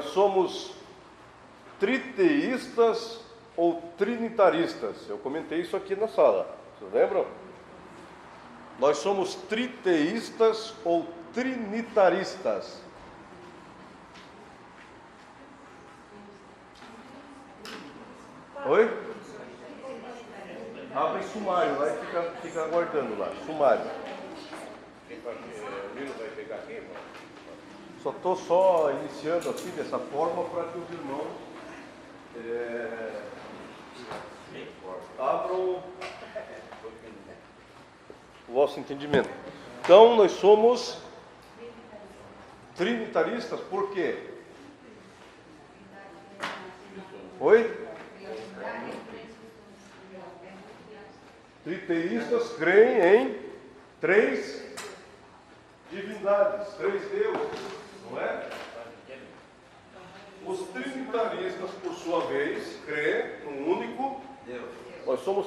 Nós somos triteístas ou trinitaristas. Eu comentei isso aqui na sala, vocês lembram? Nós somos triteístas ou trinitaristas. Oi? Abre sumário lá e fica aguardando lá. Sumário. O Nilo vai pegar aqui, irmão? Só iniciando assim, dessa forma, para que os irmãos abram o vosso entendimento. Então, nós somos trinitaristas, por quê? Oi? Triteístas creem em três divindades, três deuses, não é? Os trinitaristas, por sua vez, creem num único Deus. Nós somos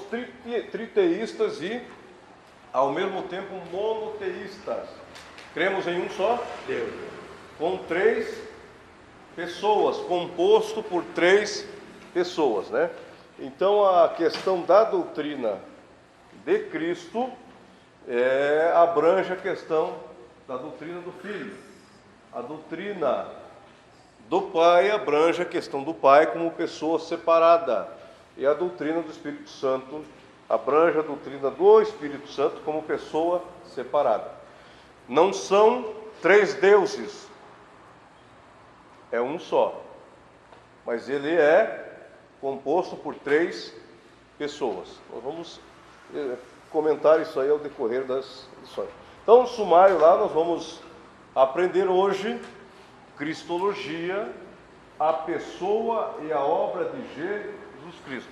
triteístas e, ao mesmo tempo, monoteístas. Cremos em um só Deus, com três pessoas, composto por três pessoas, né? Então, a questão da doutrina de Cristo abrange a questão da doutrina do Filho. A doutrina do Pai abrange a questão do Pai como pessoa separada. E a doutrina do Espírito Santo abrange a doutrina do Espírito Santo como pessoa separada. Não são três deuses, é um só. Mas ele é composto por três pessoas. Nós vamos comentar isso aí ao decorrer das lições. Então, no sumário lá, nós vamos aprender hoje Cristologia, a pessoa e a obra de Jesus Cristo.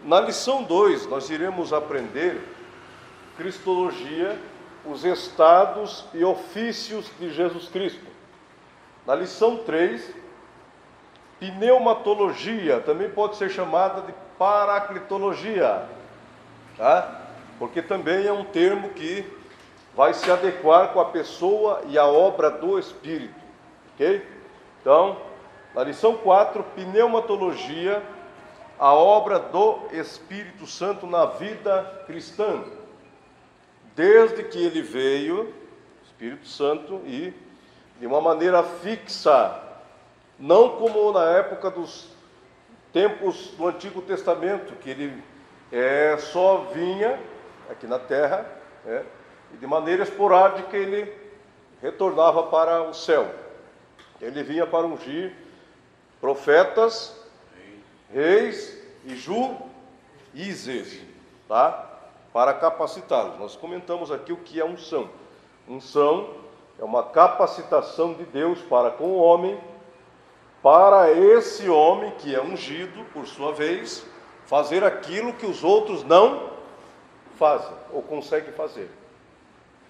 Na lição 2, nós iremos aprender Cristologia, os estados e ofícios de Jesus Cristo. Na lição 3, pneumatologia, também pode ser chamada de paraclitologia, tá? Porque também é um termo que vai se adequar com a pessoa e a obra do Espírito, ok? Então, na lição 4, pneumatologia, a obra do Espírito Santo na vida cristã, desde que ele veio, Espírito Santo, e de uma maneira fixa, não como na época dos tempos do Antigo Testamento, que ele só vinha aqui na terra, e de maneira esporádica ele retornava para o céu. Ele vinha para ungir profetas, reis e juízes, tá? Para capacitá-los. Nós comentamos aqui o que é unção. Unção é uma capacitação de Deus para com o homem, para esse homem que é ungido, por sua vez, fazer aquilo que os outros não fazem ou conseguem fazer.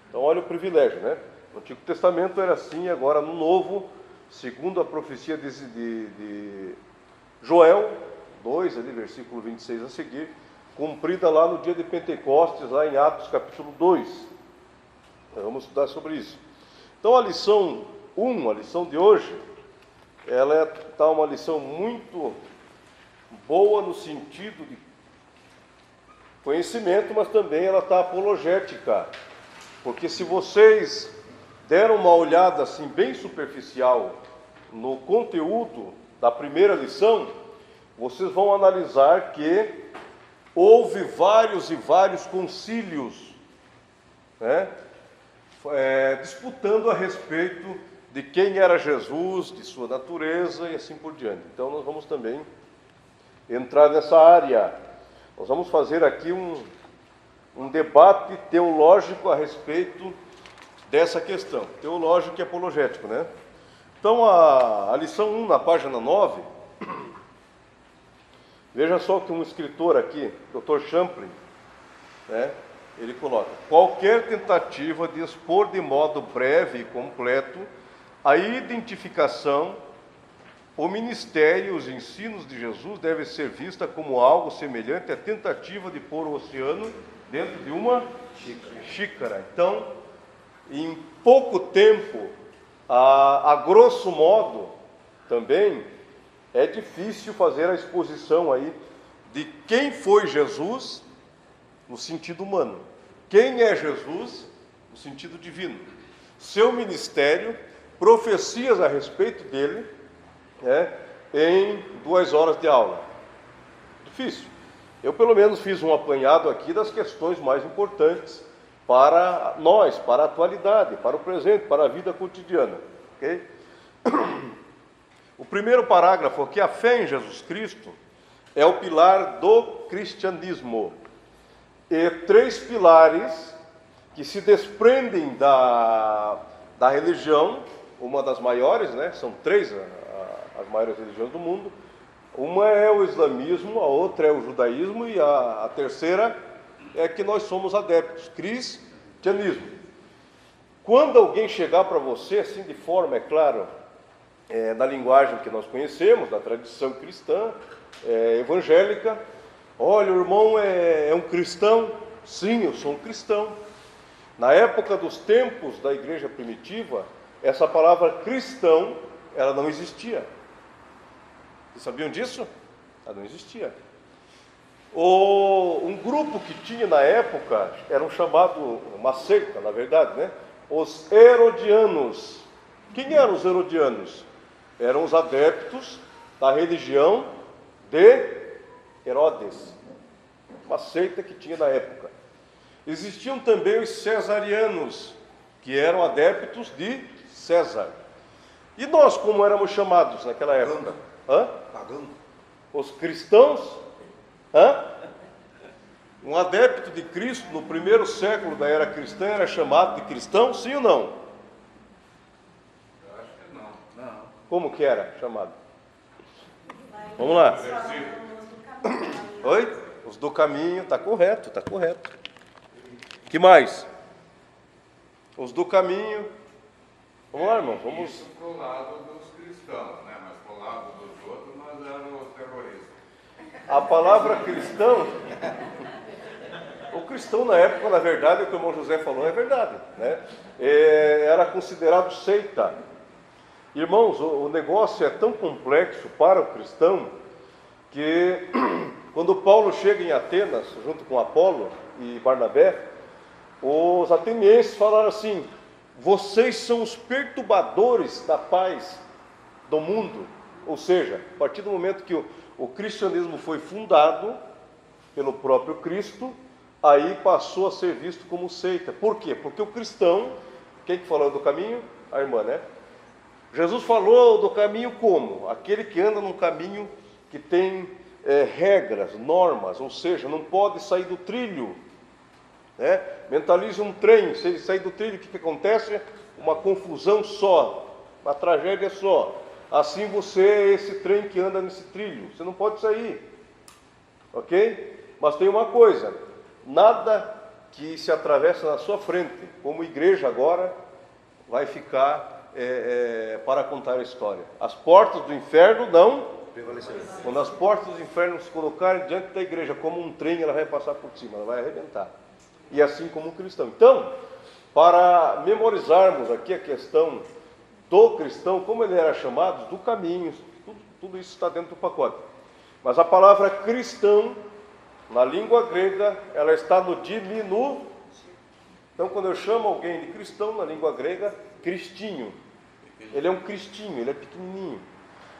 Então, olha o privilégio, né? No Antigo Testamento era assim, agora no Novo, segundo a profecia de Joel 2, ali, versículo 26 a seguir, cumprida lá no dia de Pentecostes, lá em Atos capítulo 2. Nós vamos estudar sobre isso. Então, a lição 1, a lição de hoje, ela está uma lição muito boa no sentido de conhecimento, mas também ela está apologética, porque se vocês deram uma olhada assim bem superficial no conteúdo da primeira lição, vocês vão analisar que houve vários e vários concílios, né, disputando a respeito de quem era Jesus, de sua natureza e assim por diante. Então nós vamos também entrar nessa área. Nós vamos fazer aqui um debate teológico a respeito dessa questão, teológico e apologético, né? Então a lição 1, na página 9, veja só que um escritor aqui, Dr. Champlin, né, ele coloca: qualquer tentativa de expor de modo breve e completo a identificação, o ministério e os ensinos de Jesus deve ser vista como algo semelhante à tentativa de pôr o oceano dentro de uma xícara. Então, em pouco tempo, a grosso modo, também é difícil fazer a exposição aí de quem foi Jesus no sentido humano. Quem é Jesus no sentido divino? Seu ministério, profecias a respeito dele, em 2 horas de aula. Difícil. Eu pelo menos fiz um apanhado aqui das questões mais importantes para nós, para a atualidade, para o presente, para a vida cotidiana. Ok? O primeiro parágrafo aqui, a fé em Jesus Cristo é o pilar do cristianismo. E 3 pilares que se desprendem da religião, uma das maiores, são 3 as maiores religiões do mundo. Uma é o islamismo, a outra é o judaísmo e a terceira é que nós somos adeptos, cristianismo. Quando alguém chegar para você, assim de forma, é claro, na linguagem que nós conhecemos, da tradição cristã, evangélica, olha, o irmão é um cristão? Sim, eu sou um cristão. Na época dos tempos da igreja primitiva, essa palavra cristão, ela não existia. Vocês sabiam disso? Ela não existia. Um grupo que tinha na época, era uma seita, na verdade, os herodianos. Quem eram os herodianos? Eram os adeptos da religião de Herodes, uma seita que tinha na época. Existiam também os cesarianos, que eram adeptos de César. E nós, como éramos chamados naquela época? Pagão. Os cristãos? Um adepto de Cristo no primeiro século da era cristã era chamado de cristão, sim ou não? Eu acho que não. Como que era chamado? Vamos lá. Oi? Os do caminho, está correto, está correto. Que mais? Os do caminho. Vamos lá, irmão, vamos. Isso pro lado dos cristãos, mas pro lado dos outros nós éramos terroristas. A palavra cristão, o cristão na época, na verdade, o que o irmão José falou é verdade, era considerado seita. Irmãos, o negócio é tão complexo para o cristão que quando Paulo chega em Atenas, junto com Apolo e Barnabé, os atenienses falaram assim: vocês são os perturbadores da paz do mundo. Ou seja, a partir do momento que o cristianismo foi fundado pelo próprio Cristo, aí passou a ser visto como seita. Por quê? Porque o cristão, quem que falou do caminho? A irmã, Jesus falou do caminho como? Aquele que anda num caminho que tem regras, normas, ou seja, não pode sair do trilho. Mentalize um trem, se ele sair do trilho, o que acontece? Uma confusão só, uma tragédia só. Assim você é esse trem que anda nesse trilho, você não pode sair, ok? Mas tem uma coisa, nada que se atravessa na sua frente, como igreja agora, vai ficar para contar a história. As portas do inferno não prevalecerão. Quando as portas do inferno se colocarem diante da igreja como um trem, ela vai passar por cima, ela vai arrebentar. E assim como um cristão. Então, para memorizarmos aqui a questão do cristão, como ele era chamado, do caminho, tudo isso está dentro do pacote. Mas a palavra cristão, na língua grega, ela está no diminutivo. Então, quando eu chamo alguém de cristão, na língua grega, cristinho. Ele é um cristinho, ele é pequenininho.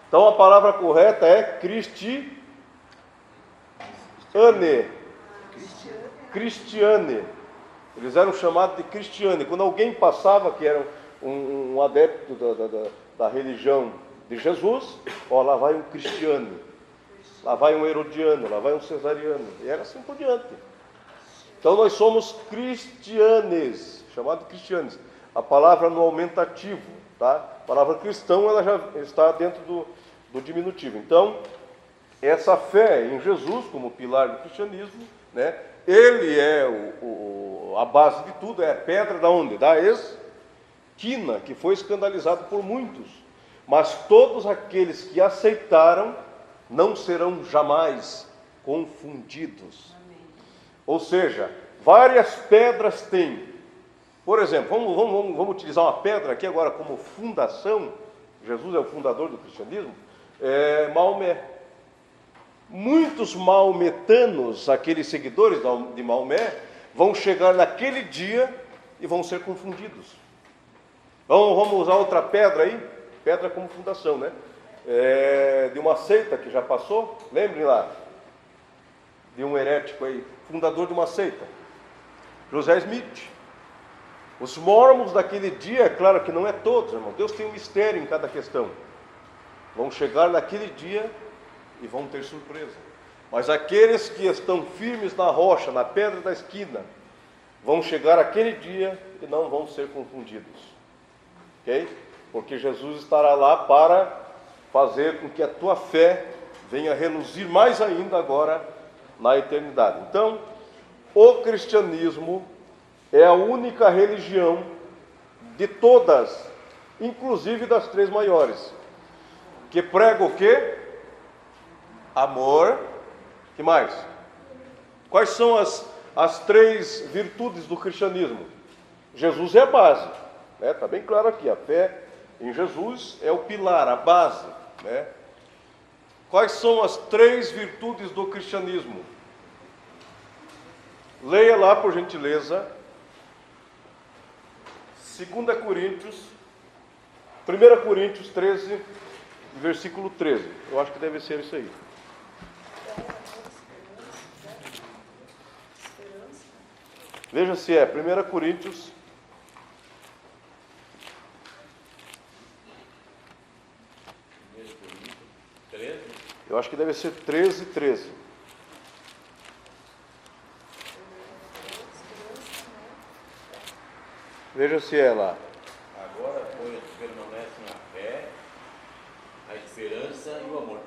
Então, a palavra correta é cristiane. Cristiane. Eles eram chamados de cristiane. Quando alguém passava que era um adepto da religião de Jesus, lá vai um cristiano, lá vai um herodiano, lá vai um cesariano, e era assim por diante. Então nós somos cristianes, chamados cristianes. A palavra no aumentativo, tá? A palavra cristão, ela já está dentro do diminutivo. Então, essa fé em Jesus como pilar do cristianismo, ele é a base de tudo, é a pedra da onde? Da esquina, que foi escandalizado por muitos. Mas todos aqueles que aceitaram não serão jamais confundidos. Amém. Ou seja, várias pedras têm. Por exemplo, vamos utilizar uma pedra aqui agora como fundação. Jesus é o fundador do cristianismo, é Maomé. Muitos maometanos, aqueles seguidores de Maomé, vão chegar naquele dia e vão ser confundidos. Vamos usar outra pedra aí, pedra como fundação, né? De uma seita que já passou, lembrem lá, de um herético aí, fundador de uma seita, José Smith. Os mormons daquele dia, é claro que não é todos, irmão, Deus tem um mistério em cada questão. Vão chegar naquele dia e vão ter surpresa. Mas aqueles que estão firmes na rocha, na pedra da esquina, vão chegar aquele dia e não vão ser confundidos. Ok? Porque Jesus estará lá para fazer com que a tua fé venha reluzir mais ainda agora na eternidade. Então, o cristianismo é a única religião de todas, inclusive das três maiores, que prega o quê? Amor. Que mais? Quais são as três virtudes do cristianismo? Jesus é a base, né? Está bem claro aqui, a fé em Jesus é o pilar, a base, né? Quais são as três virtudes do cristianismo? Leia lá, por gentileza, 2 Coríntios, 1 Coríntios 13, versículo 13. Eu acho que deve ser isso aí. Veja se é 1 Coríntios 13. Eu acho que deve ser 13, 13. Veja se é lá. Agora, pois, permanecem a fé, a esperança e o amor.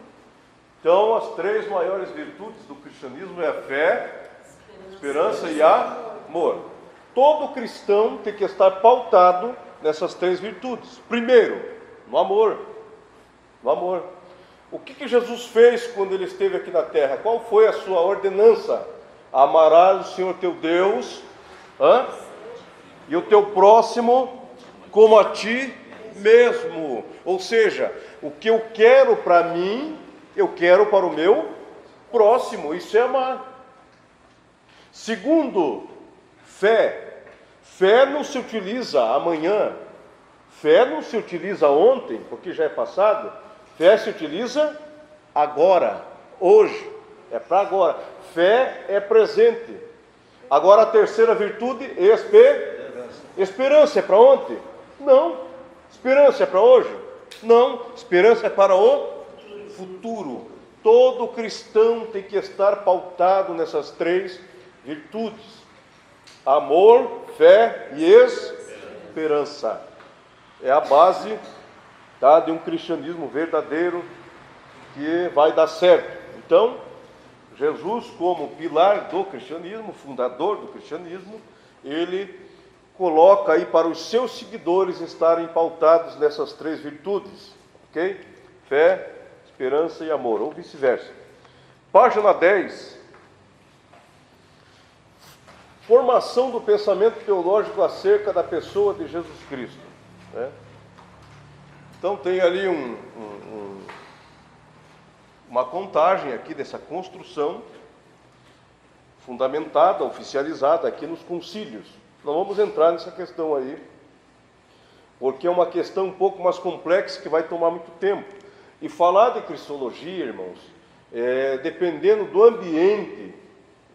Então, as três maiores virtudes do cristianismo é a fé, esperança e amor. Todo cristão tem que estar pautado nessas três virtudes. Primeiro, no amor. No amor. O que Jesus fez quando ele esteve aqui na terra? Qual foi a sua ordenança? Amarás o Senhor teu Deus e o teu próximo como a ti mesmo. Ou seja, o que eu quero para mim, eu quero para o meu próximo. Isso é amar. Segundo, fé. Fé não se utiliza amanhã. Fé não se utiliza ontem, porque já é passado. Fé se utiliza agora, hoje. É para agora. Fé é presente. Agora a terceira virtude, esperança é para ontem? Não. Esperança é para hoje? Não. Esperança é para o futuro. Todo cristão tem que estar pautado nessas três virtudes: amor, fé e esperança. É a base, tá, de um cristianismo verdadeiro que vai dar certo. Então, Jesus, como pilar do cristianismo, fundador do cristianismo, ele coloca aí para os seus seguidores estarem pautados nessas três virtudes, ok? Fé, esperança e amor, ou vice-versa. Página 10. Formação do pensamento teológico acerca da pessoa de Jesus Cristo, né? Então tem ali uma contagem aqui dessa construção fundamentada, oficializada aqui nos concílios. Não vamos entrar nessa questão aí, porque é uma questão um pouco mais complexa que vai tomar muito tempo. E falar de cristologia, irmãos, dependendo do ambiente,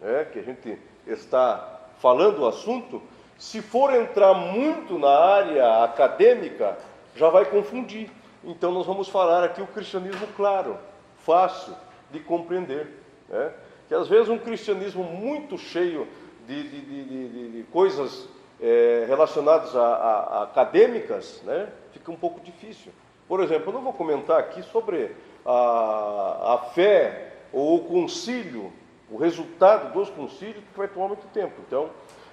né, que a gente está falando o assunto, se for entrar muito na área acadêmica, já vai confundir. Então nós vamos falar aqui o cristianismo claro, fácil de compreender, né? Que às vezes um cristianismo muito cheio de coisas relacionadas a acadêmicas, né, fica um pouco difícil. Por exemplo, eu não vou comentar aqui sobre a fé ou o concílio, o resultado dos concílios, que vai tomar muito tempo. Então,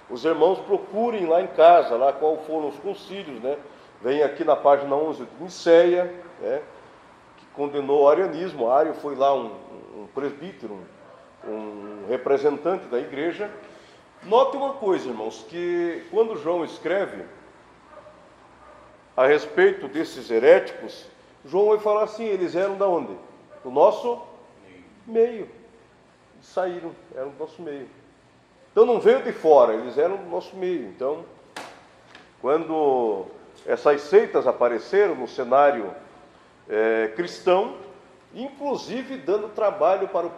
os irmãos procurem lá em casa, lá qual foram os concílios, né? Vem aqui na página 11 de Niceia, né, que condenou o arianismo. Ario foi lá um presbítero, um representante da igreja. Note uma coisa, irmãos, que quando João escreve a respeito desses heréticos, João vai falar assim, eles eram da onde? Do nosso meio. Saíram, eram do nosso meio. Então não veio de fora, eles eram do nosso meio. Então, quando essas seitas apareceram no cenário cristão, inclusive dando trabalho para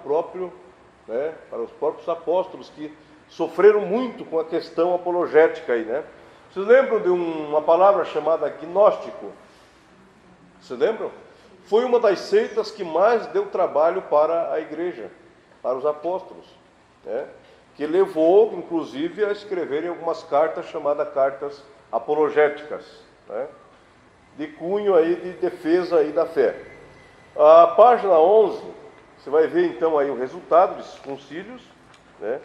para os próprios apóstolos, que sofreram muito com a questão apologética aí, né? Vocês lembram de uma palavra chamada gnóstico? Vocês lembram? Foi uma das seitas que mais deu trabalho para a igreja, para os apóstolos, né? Que levou, inclusive, a escreverem algumas cartas chamadas cartas apologéticas, né? De cunho aí de defesa aí da fé. A página 11, você vai ver então aí o resultado desses concílios, né?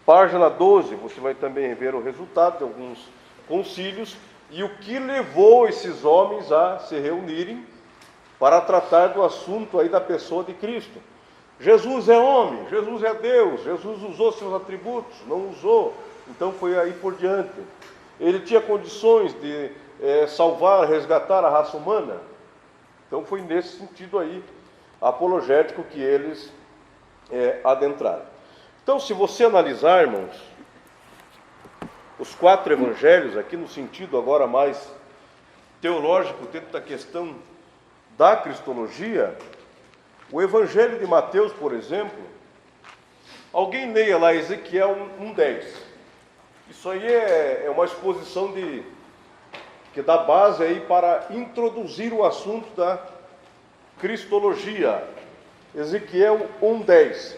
Página 12, você vai também ver o resultado de alguns concílios e o que levou esses homens a se reunirem para tratar do assunto aí da pessoa de Cristo. Jesus é homem, Jesus é Deus, Jesus usou seus atributos, não usou, então foi aí por diante. Ele tinha condições de salvar, resgatar a raça humana, então foi nesse sentido aí, apologético, que eles adentraram. Então, se você analisar, irmãos, os 4 evangelhos, aqui no sentido agora mais teológico, dentro da questão da cristologia, o evangelho de Mateus, por exemplo, alguém leia lá Ezequiel 1:10. Isso aí é uma exposição que dá base aí para introduzir o assunto da cristologia. Ezequiel 1:10.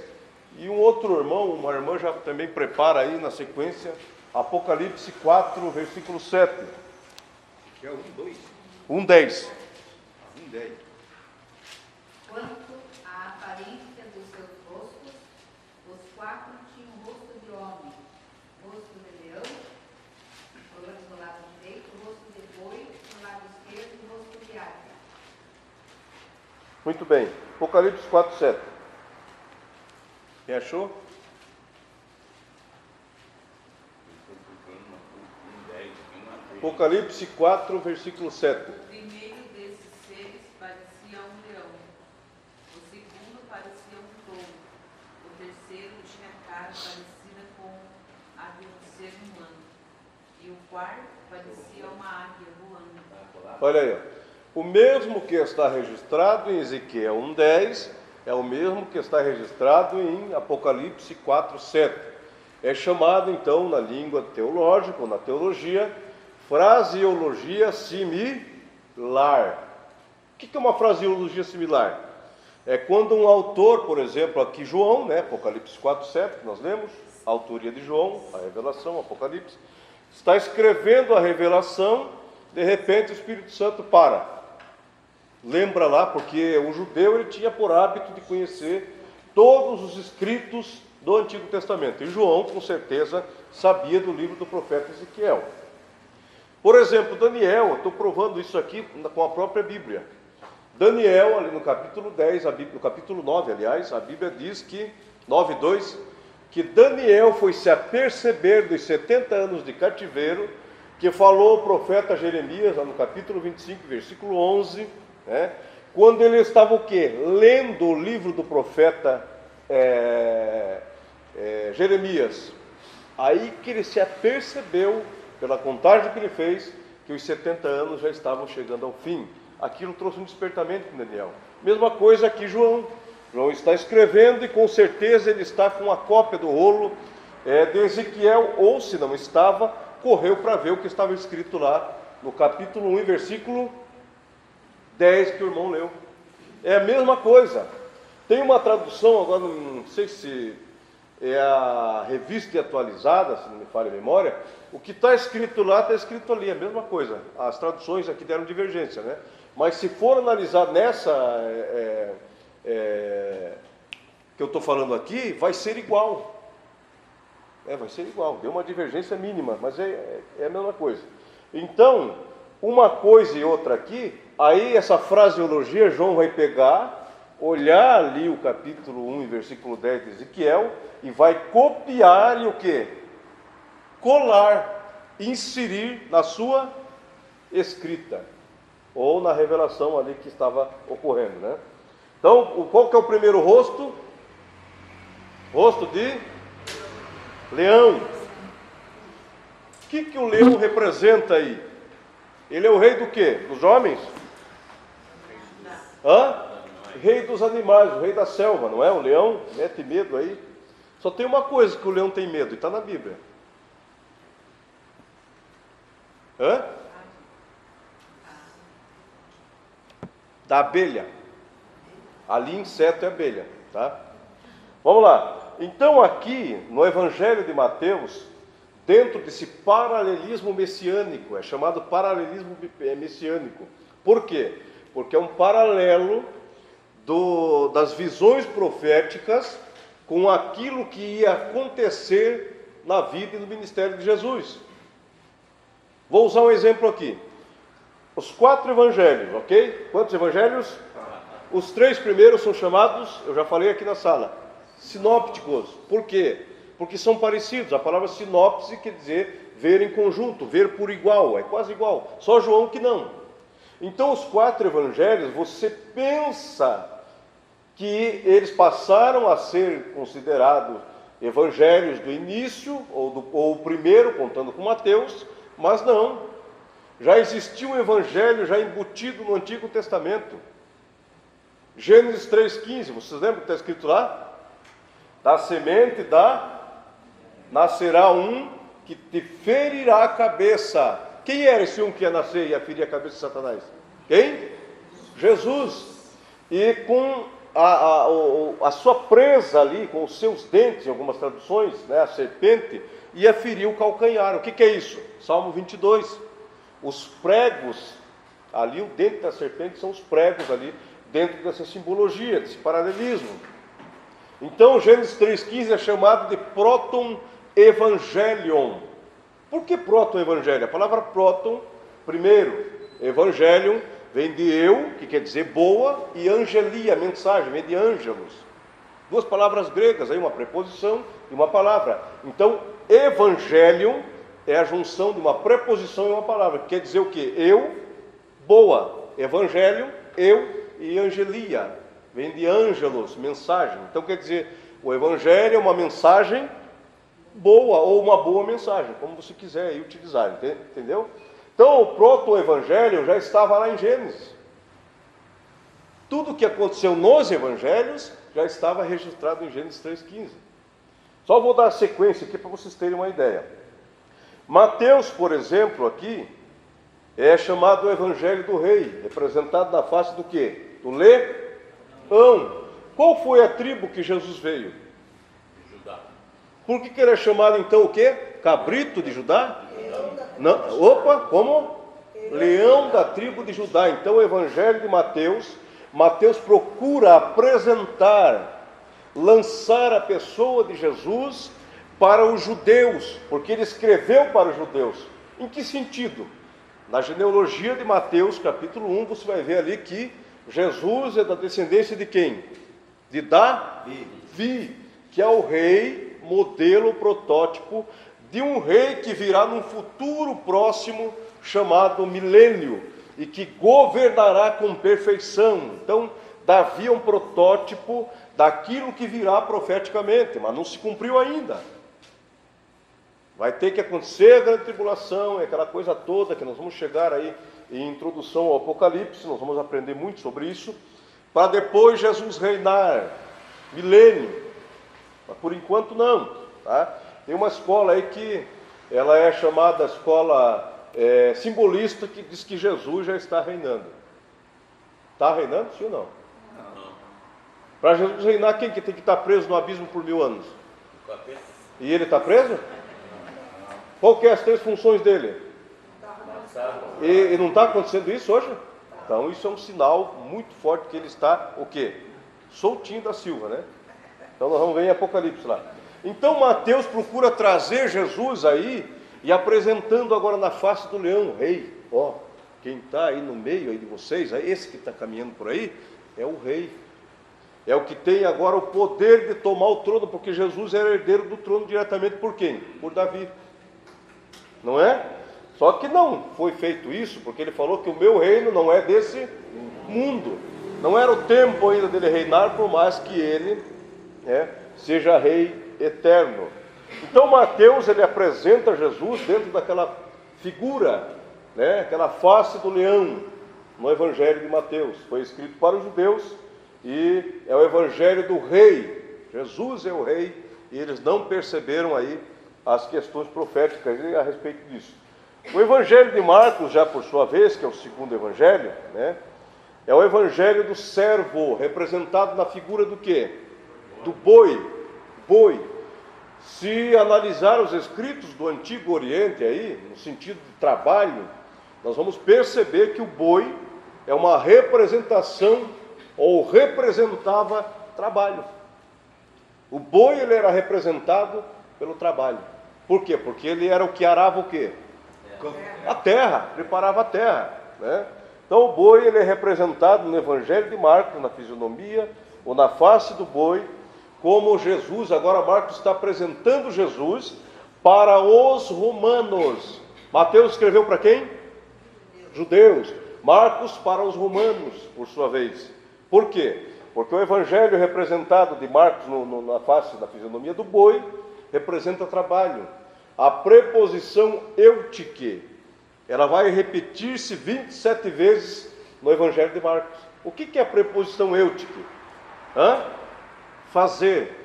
E um outro irmão, uma irmã já também prepara aí na sequência, Apocalipse 4, versículo 7. Que é 1:2. 1:10. 1:10. Quanto à aparência dos seus rostos, os 4 tinham rosto de homem, rosto de leão, do lado direito, rosto de boi, do lado esquerdo, e rosto de águia. Muito bem. Apocalipse 4, 7. Quem achou? Apocalipse 4, versículo 7. O primeiro desses seres parecia um leão, o segundo parecia um touro, o terceiro tinha cara parecida com a de um ser humano, e o quarto parecia uma águia voando. Olha aí, ó. O mesmo que está registrado em Ezequiel 1:10 é o mesmo que está registrado em Apocalipse 4, 7. É chamado, então, na língua teológica, ou na teologia, fraseologia similar. O que é uma fraseologia similar? É quando um autor, por exemplo, aqui João, né, Apocalipse 4, 7, que nós lemos, a autoria de João, a revelação, Apocalipse, está escrevendo a revelação, de repente o Espírito Santo para. Lembra lá, porque o judeu ele tinha por hábito de conhecer todos os escritos do Antigo Testamento. E João, com certeza, sabia do livro do profeta Ezequiel. Por exemplo, Daniel, eu estou provando isso aqui com a própria Bíblia. Daniel, ali no capítulo 10, no capítulo 9, aliás, a Bíblia diz que, 9:2, que Daniel foi se aperceber dos 70 anos de cativeiro, que falou o profeta Jeremias, lá no capítulo 25, versículo 11, né, quando ele estava o quê? Lendo o livro do profeta Jeremias. Aí que ele se apercebeu, pela contagem que ele fez, que os 70 anos já estavam chegando ao fim. Aquilo trouxe um despertamento com Daniel. Mesma coisa aqui João. João está escrevendo e com certeza ele está com a cópia do rolo de Ezequiel, ou se não estava, correu para ver o que estava escrito lá no capítulo 1, versículo 10 que o irmão leu. É a mesma coisa. Tem uma tradução, agora não sei se é a Revista Atualizada, se não me falha a memória, o que está escrito lá, está escrito ali, a mesma coisa. As traduções aqui deram divergência, né? Mas se for analisar nessa que eu estou falando aqui, vai ser igual. Vai ser igual, deu uma divergência mínima, mas é a mesma coisa. Então, uma coisa e outra aqui, aí essa fraseologia, João vai pegar, olhar ali o capítulo 1, versículo 10 de Ezequiel, e vai copiar e o quê? Colar, inserir na sua escrita. ou na revelação ali que estava ocorrendo, né? Então, qual que é o primeiro rosto? Rosto de leão. O que o leão representa aí? Ele é o rei do quê? Dos homens? Rei dos animais, o rei da selva, não é? O leão mete medo aí. Só tem uma coisa que o leão tem medo, e está na Bíblia. Da abelha. Ali inseto é abelha, tá? Vamos lá. Então aqui, no Evangelho de Mateus, dentro desse paralelismo messiânico, é chamado paralelismo messiânico. Por quê? Porque é um paralelo das visões proféticas com aquilo que ia acontecer na vida e no ministério de Jesus. Vou usar um exemplo aqui. Os 4 evangelhos, ok? Quantos evangelhos? Os 3 primeiros são chamados, eu já falei aqui na sala, sinópticos. Por quê? Porque são parecidos. A palavra sinopse quer dizer ver em conjunto, ver por igual, é quase igual. Só João que não. Então os 4 evangelhos, você pensa que eles passaram a ser considerados evangelhos do início, ou o primeiro, contando com Mateus, mas não. Já existia um evangelho já embutido no Antigo Testamento. Gênesis 3,15, vocês lembram que está escrito lá? Da semente nascerá um que te ferirá a cabeça. Quem era esse um que ia nascer e ia ferir a cabeça de Satanás? Quem? Jesus. E com a sua presa ali, com os seus dentes, em algumas traduções, né, a serpente, ia ferir o calcanhar. O que é isso? Salmo 22. Os pregos, ali o dente da serpente são os pregos ali, dentro dessa simbologia, desse paralelismo. Então, Gênesis 3,15 é chamado de Proton Evangelion. Por que Proton Evangelho? A palavra Proton, primeiro, Evangelion, vem de eu, que quer dizer boa, e angelia, mensagem, vem de ângelos. 2 palavras gregas, aí uma preposição e uma palavra. Então, Evangelion é a junção de uma preposição e uma palavra, que quer dizer o quê? Eu, boa. Evangelho, eu e angelia. Vem de ângelos, mensagem. Então quer dizer, o evangelho é uma mensagem boa, ou uma boa mensagem, como você quiser aí utilizar, entendeu? Então o proto-evangelho já estava lá em Gênesis. Tudo o que aconteceu nos evangelhos já estava registrado em Gênesis 3,15. Só vou dar a sequência aqui para vocês terem uma ideia. Mateus, por exemplo, aqui, é chamado o Evangelho do Rei, representado na face do quê? Do leão. Qual foi a tribo que Jesus veio? Judá. Por que ele é chamado então o quê? Cabrito de Judá? Não, opa, como? Leão da tribo de Judá. Então o Evangelho de Mateus procura apresentar, lançar a pessoa de Jesus para os judeus, porque ele escreveu para os judeus. Em que sentido? Na genealogia de Mateus, capítulo 1, você vai ver ali que Jesus é da descendência de quem? De Davi, que é o rei, modelo, protótipo de um rei que virá num futuro próximo, chamado milênio, e que governará com perfeição. Então, Davi é um protótipo daquilo que virá profeticamente, mas não se cumpriu ainda. Vai ter que acontecer a grande tribulação, é aquela coisa toda que nós vamos chegar aí em introdução ao Apocalipse, nós vamos aprender muito sobre isso, para depois Jesus reinar, milênio. Mas por enquanto não, tá? Tem uma escola aí que ela é chamada escola simbolista, que diz que Jesus já está reinando. Está reinando, sim ou não? Não. Para Jesus reinar, quem que tem que estar preso no abismo por 1000 anos? O capeta. E ele está preso? Qual que é as 3 funções dele? E não está acontecendo isso hoje? Então isso é um sinal muito forte que ele está, o quê? Soltinho da Silva, né? Então nós vamos ver em Apocalipse lá. Então Mateus procura trazer Jesus aí, e apresentando agora na face do leão, o rei. Ó, quem está aí no meio aí de vocês, esse que está caminhando por aí, é o rei. É o que tem agora o poder de tomar o trono, porque Jesus era herdeiro do trono diretamente por quem? Por Davi. Não é? Só que não foi feito isso, porque ele falou que o meu reino não é desse mundo. Não era o tempo ainda dele reinar, por mais que ele seja rei eterno. Então Mateus, ele apresenta Jesus dentro daquela figura, aquela face do leão, no Evangelho de Mateus. Foi escrito para os judeus e é o Evangelho do rei. Jesus é o rei e eles não perceberam aí as questões proféticas a respeito disso. O Evangelho de Marcos, já por sua vez, que é o segundo Evangelho, é o Evangelho do servo, representado na figura do quê? Do boi. Se analisar os escritos do Antigo Oriente aí, no sentido de trabalho, nós vamos perceber que o boi é uma representação, ou representava trabalho. O boi, ele era representado pelo trabalho. Por quê? Porque ele era o que arava o quê? A terra, preparava a terra, Então o boi, ele é representado no Evangelho de Marcos, na fisionomia, ou na face do boi, como Jesus. Agora Marcos está apresentando Jesus para os romanos. Mateus escreveu para quem? Judeus. Marcos para os romanos, por sua vez. Por quê? Porque o Evangelho representado de Marcos na face da fisionomia do boi representa trabalho. A preposição eutike, ela vai repetir-se 27 vezes no Evangelho de Marcos. O que é a preposição eutike? Fazer.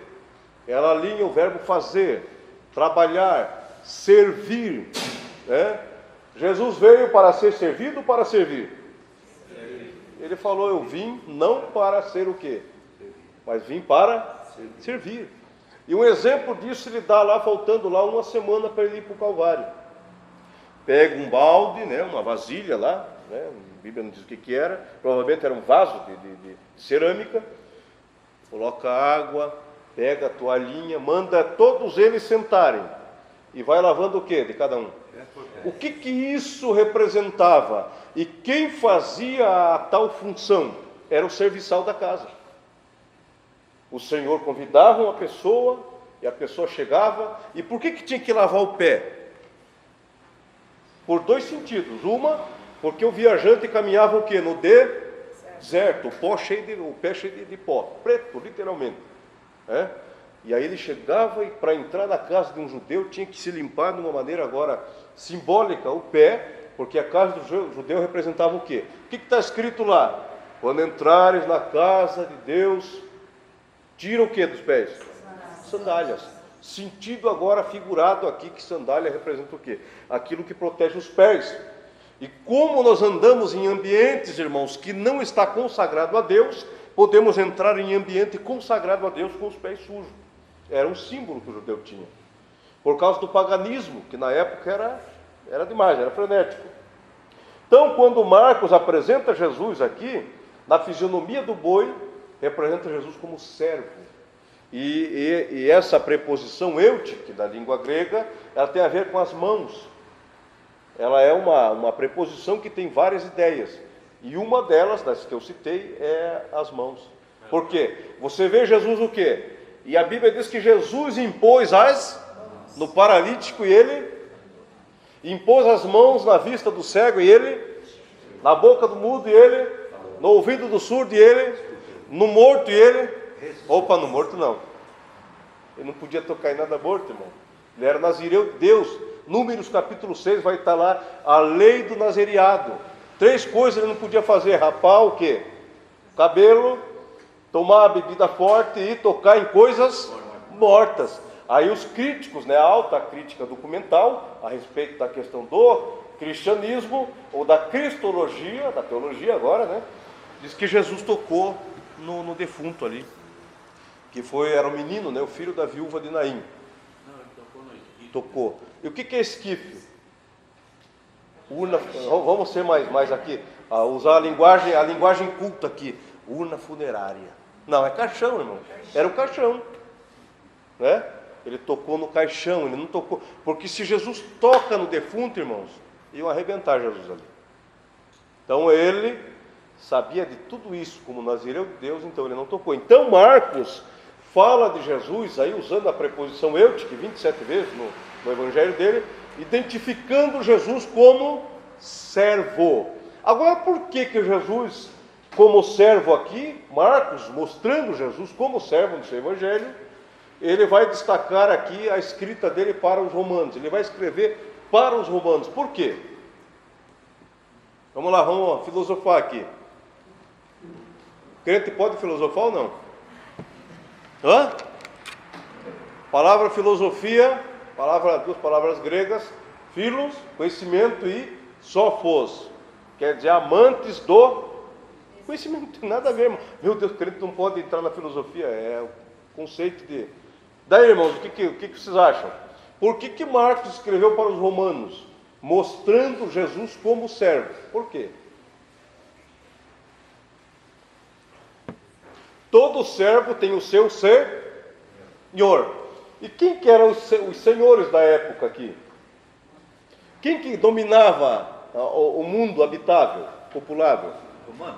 Ela alinha o verbo fazer, trabalhar, servir. Jesus veio para ser servido ou para servir? Ele falou, eu vim não para ser o quê? Mas vim para servir. E um exemplo disso ele dá lá, faltando lá uma semana para ele ir para o Calvário. Pega um balde, uma vasilha lá, a Bíblia não diz o que era, provavelmente era um vaso de cerâmica, coloca água, pega a toalhinha, manda todos eles sentarem, e vai lavando o quê de cada um? O que isso representava? E quem fazia a tal função? Era o serviçal da casa. O Senhor convidava uma pessoa, e a pessoa chegava, e por que tinha que lavar o pé? Por dois sentidos. Uma, porque o viajante caminhava o quê? No deserto, o pé cheio de pó, preto, literalmente. E aí ele chegava e para entrar na casa de um judeu tinha que se limpar de uma maneira agora simbólica o pé, porque a casa do judeu representava o quê? O que está escrito lá? Quando entrares na casa de Deus, tira o que dos pés? Sandálias. Sentido agora figurado aqui que sandália representa o quê? Aquilo que protege os pés. E como nós andamos em ambientes, irmãos, que não está consagrado a Deus, podemos entrar em ambiente consagrado a Deus com os pés sujos. Era um símbolo que o judeu tinha. Por causa do paganismo, que na época era demais, era frenético. Então, quando Marcos apresenta Jesus aqui, na fisionomia do boi, representa Jesus como servo. E essa preposição eutike, da língua grega, ela tem a ver com as mãos. Ela é uma preposição que tem várias ideias. E uma delas, das que eu citei, é as mãos. Por quê? Você vê Jesus o quê? E a Bíblia diz que Jesus impôs no paralítico e ele impôs as mãos na vista do cego e ele, na boca do mudo e ele, no ouvido do surdo e ele, no morto e ele, opa, no morto não. Ele não podia tocar em nada morto, irmão. Ele era nazireu de Deus. Números capítulo 6 vai estar lá a lei do nazereado. 3 coisas ele não podia fazer: rapar o quê? Cabelo, tomar a bebida forte e tocar em coisas mortas. Aí os críticos, a alta crítica documental a respeito da questão do cristianismo ou da cristologia, da teologia agora, diz que Jesus tocou no defunto ali, que era o menino, o filho da viúva de Naim. Não, ele tocou no esquife. Tocou. E o que é esquife? Urna, vamos ser mais aqui, usar a linguagem culta aqui. Urna funerária. Não, é caixão, irmão. Era o caixão, Ele tocou no caixão, ele não tocou. Porque se Jesus toca no defunto, irmãos, iam arrebentar Jesus ali. Então ele sabia de tudo isso, como nazireu de Deus, então ele não tocou. Então Marcos fala de Jesus, aí usando a preposição eutike 27 vezes no evangelho dele, identificando Jesus como servo. Agora, por que Jesus, como servo aqui, Marcos, mostrando Jesus como servo no seu evangelho, ele vai destacar aqui a escrita dele para os romanos. Ele vai escrever para os romanos. Por quê? Vamos lá, vamos filosofar aqui. O crente pode filosofar ou não? Hã? Palavra filosofia, duas palavras gregas, philos, conhecimento, e sophos, quer dizer amantes do conhecimento. Não tem nada a ver, irmão. Meu Deus, o crente não pode entrar na filosofia, é o conceito de... Daí, irmãos, o que vocês acham? Por que Marcos escreveu para os romanos, mostrando Jesus como servo? Por quê? Todo servo tem o seu senhor. E quem que eram os senhores da época aqui? Quem que dominava o mundo habitável, populável?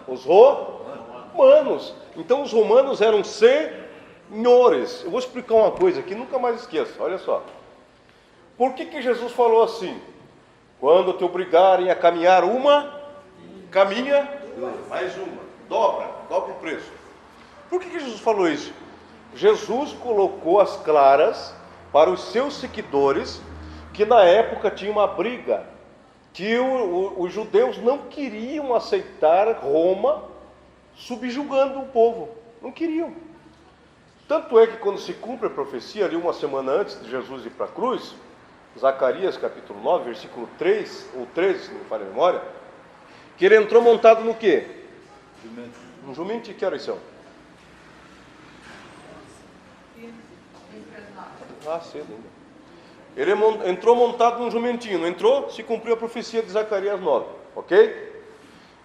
Os romanos. Então os romanos eram senhores. Eu vou explicar uma coisa aqui, nunca mais esqueça, olha só. Por que Jesus falou assim? Quando te obrigarem a caminhar caminha mais uma, dobra o preço. Por que Jesus falou isso? Jesus colocou as claras para os seus seguidores que na época tinha uma briga, que os judeus não queriam aceitar Roma subjugando o povo, não queriam. Tanto é que quando se cumpre a profecia, ali uma semana antes de Jesus ir para a cruz, Zacarias capítulo 9, versículo 3 ou 13, se não me falha a memória, que ele entrou montado no quê? Um jumentinho, que horas são? Cedo ainda. Ele entrou montado num jumentinho, não entrou? Se cumpriu a profecia de Zacarias 9, ok?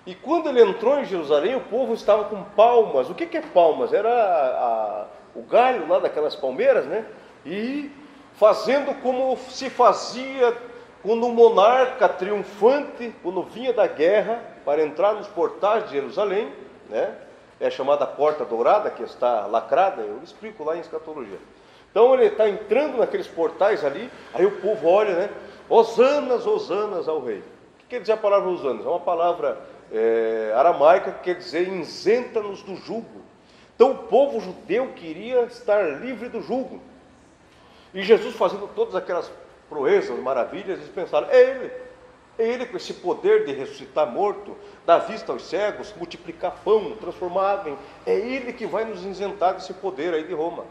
E quando ele entrou em Jerusalém, o povo estava com palmas. O que é palmas? Era o galho lá daquelas palmeiras, né? E fazendo como se fazia quando um monarca triunfante, quando vinha da guerra, para entrar nos portais de Jerusalém, né? É chamada Porta Dourada, que está lacrada, eu explico lá em escatologia. Então ele está entrando naqueles portais ali, aí o povo olha, né? Hosanas, hosanas ao rei. O que quer dizer a palavra hosanas? É uma palavra aramaica que quer dizer isenta-nos do jugo. Então o povo judeu queria estar livre do jugo. E Jesus fazendo todas aquelas proezas, maravilhas, eles pensaram, é ele com esse poder de ressuscitar morto, dar vista aos cegos, multiplicar pão, transformar água em... É ele que vai nos isentar desse poder aí de Roma.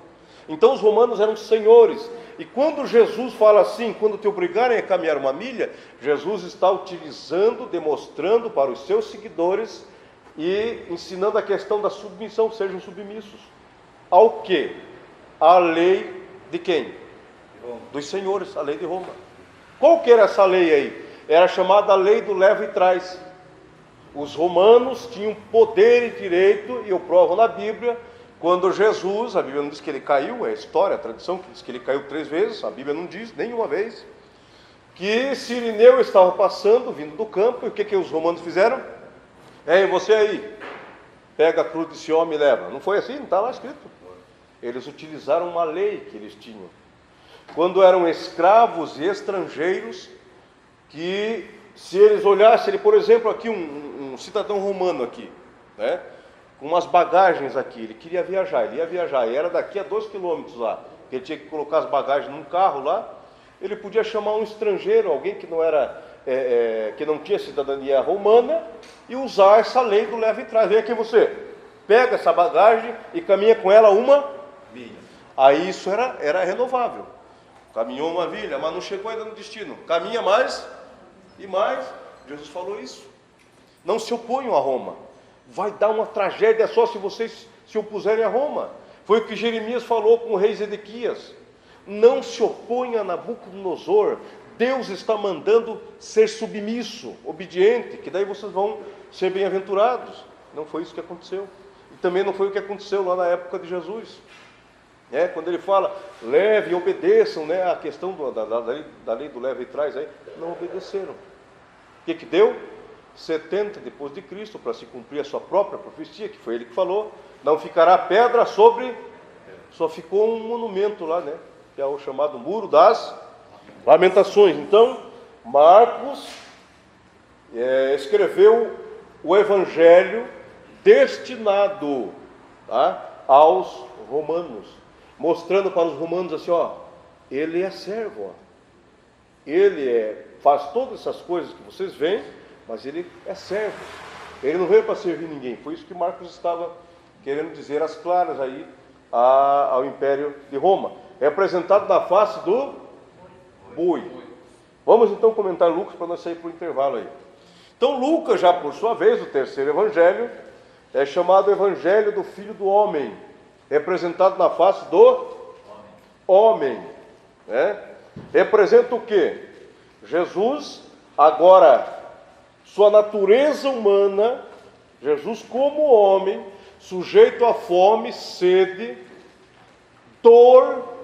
Então os romanos eram senhores, e quando Jesus fala assim, quando te obrigarem a caminhar uma milha, Jesus está utilizando, demonstrando para os seus seguidores e ensinando a questão da submissão, sejam submissos. Ao quê? À lei de quem? Dos senhores, a lei de Roma. Qual que era essa lei aí? Era chamada a lei do leva e traz. Os romanos tinham poder e direito, e eu provo na Bíblia, quando Jesus, a Bíblia não diz que ele caiu, é a história, a tradição que diz que ele caiu 3 vezes, a Bíblia não diz nenhuma vez, que Cirineu estava passando, vindo do campo, e o que os romanos fizeram? Ei, você aí, pega a cruz desse homem e leva. Não foi assim? Não está lá escrito. Eles utilizaram uma lei que eles tinham. Quando eram escravos e estrangeiros, que se eles olhassem, por exemplo, aqui um cidadão romano aqui, né? Com umas bagagens aqui, ele queria viajar, ele ia viajar, e era daqui a 2 quilômetros lá, que ele tinha que colocar as bagagens num carro lá, ele podia chamar um estrangeiro, alguém que não era, que não tinha cidadania romana, e usar essa lei do leva e traz. Vem aqui você, pega essa bagagem e caminha com ela uma milha. Aí isso era renovável. Caminhou uma milha, mas não chegou ainda no destino. Caminha mais e mais. Jesus falou isso. Não se oponham a Roma. Vai dar uma tragédia só se vocês se opuserem a Roma. Foi o que Jeremias falou com o rei Zedequias. Não se oponha a Nabucodonosor. Deus está mandando ser submisso, obediente, que daí vocês vão ser bem-aventurados. Não foi isso que aconteceu. E também não foi o que aconteceu lá na época de Jesus. Quando ele fala, leve e obedeçam, né, a questão da lei do leva e traz, aí, não obedeceram. O que deu? 70 depois de Cristo, para se cumprir a sua própria profecia, que foi ele que falou, não ficará pedra sobre, só ficou um monumento lá, né, que é o chamado Muro das Lamentações. Então, Marcos escreveu o evangelho destinado, tá, aos romanos, mostrando para os romanos assim, ó, ele é servo, ó. Ele faz todas essas coisas que vocês veem, mas ele é servo. Ele não veio para servir ninguém. Foi isso que Marcos estava querendo dizer às claras aí ao Império de Roma. É apresentado na face do boi. Vamos então comentar Lucas para nós sair para o intervalo aí. Então Lucas, já por sua vez, o terceiro evangelho, é chamado Evangelho do Filho do Homem, representado na face do homem, né? Representa o quê? Jesus, agora, sua natureza humana, Jesus como homem, sujeito a fome, sede, dor,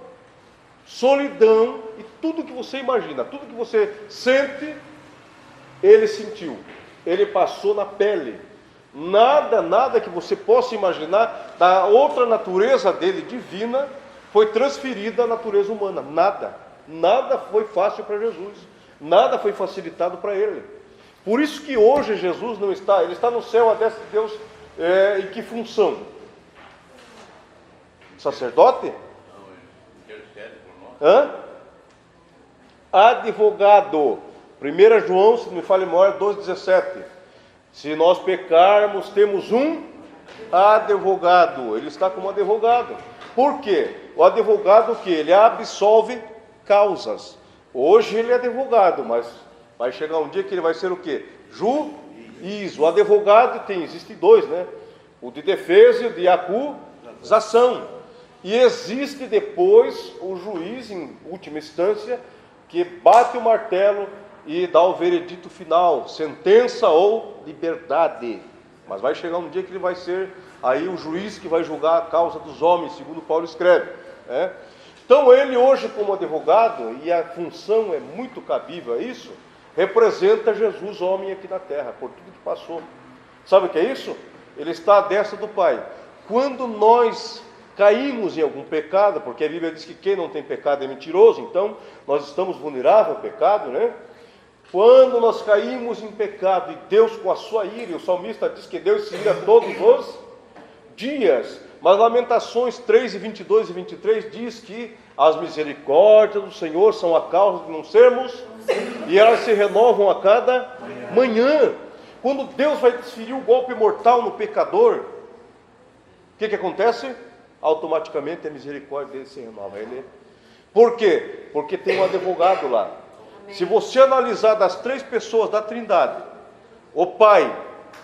solidão e tudo que você imagina, tudo que você sente, ele sentiu, ele passou na pele. Nada que você possa imaginar da outra natureza dele divina foi transferida à natureza humana. Nada foi fácil para Jesus, nada foi facilitado para ele. Por isso que hoje Jesus não está, ele está no céu, a destra de Deus, em que função? Sacerdote? Não, intercede por nós. Advogado. 1 João, se não me falha a memória, 2,17. Se nós pecarmos, temos um advogado. Ele está como advogado. Por quê? O advogado que ele absolve causas. Hoje ele é advogado, mas vai chegar um dia que ele vai ser o quê? Juiz. O advogado existem dois, né? O de defesa e o de acusação. E existe depois o juiz, em última instância, que bate o martelo e dá o veredito final, sentença ou liberdade. Mas vai chegar um dia que ele vai ser aí o juiz que vai julgar a causa dos homens, segundo Paulo escreve, né? Então ele hoje como advogado, e a função é muito cabível a isso, representa Jesus homem aqui na terra, por tudo que passou. Sabe o que é isso? Ele está à destra do Pai. Quando nós caímos em algum pecado, porque a Bíblia diz que quem não tem pecado é mentiroso, então nós estamos vulneráveis ao pecado, né? Quando nós caímos em pecado e Deus com a sua ira, e o salmista diz que Deus se ira todos os dias, mas Lamentações 3, 22 e 23 diz que as misericórdias do Senhor são a causa de não sermos, e elas se renovam a cada manhã. Quando Deus vai desferir o golpe mortal no pecador, o que acontece? Automaticamente a misericórdia dele se renova. Por quê? Porque tem um advogado lá. Se você analisar das três pessoas da Trindade, o Pai,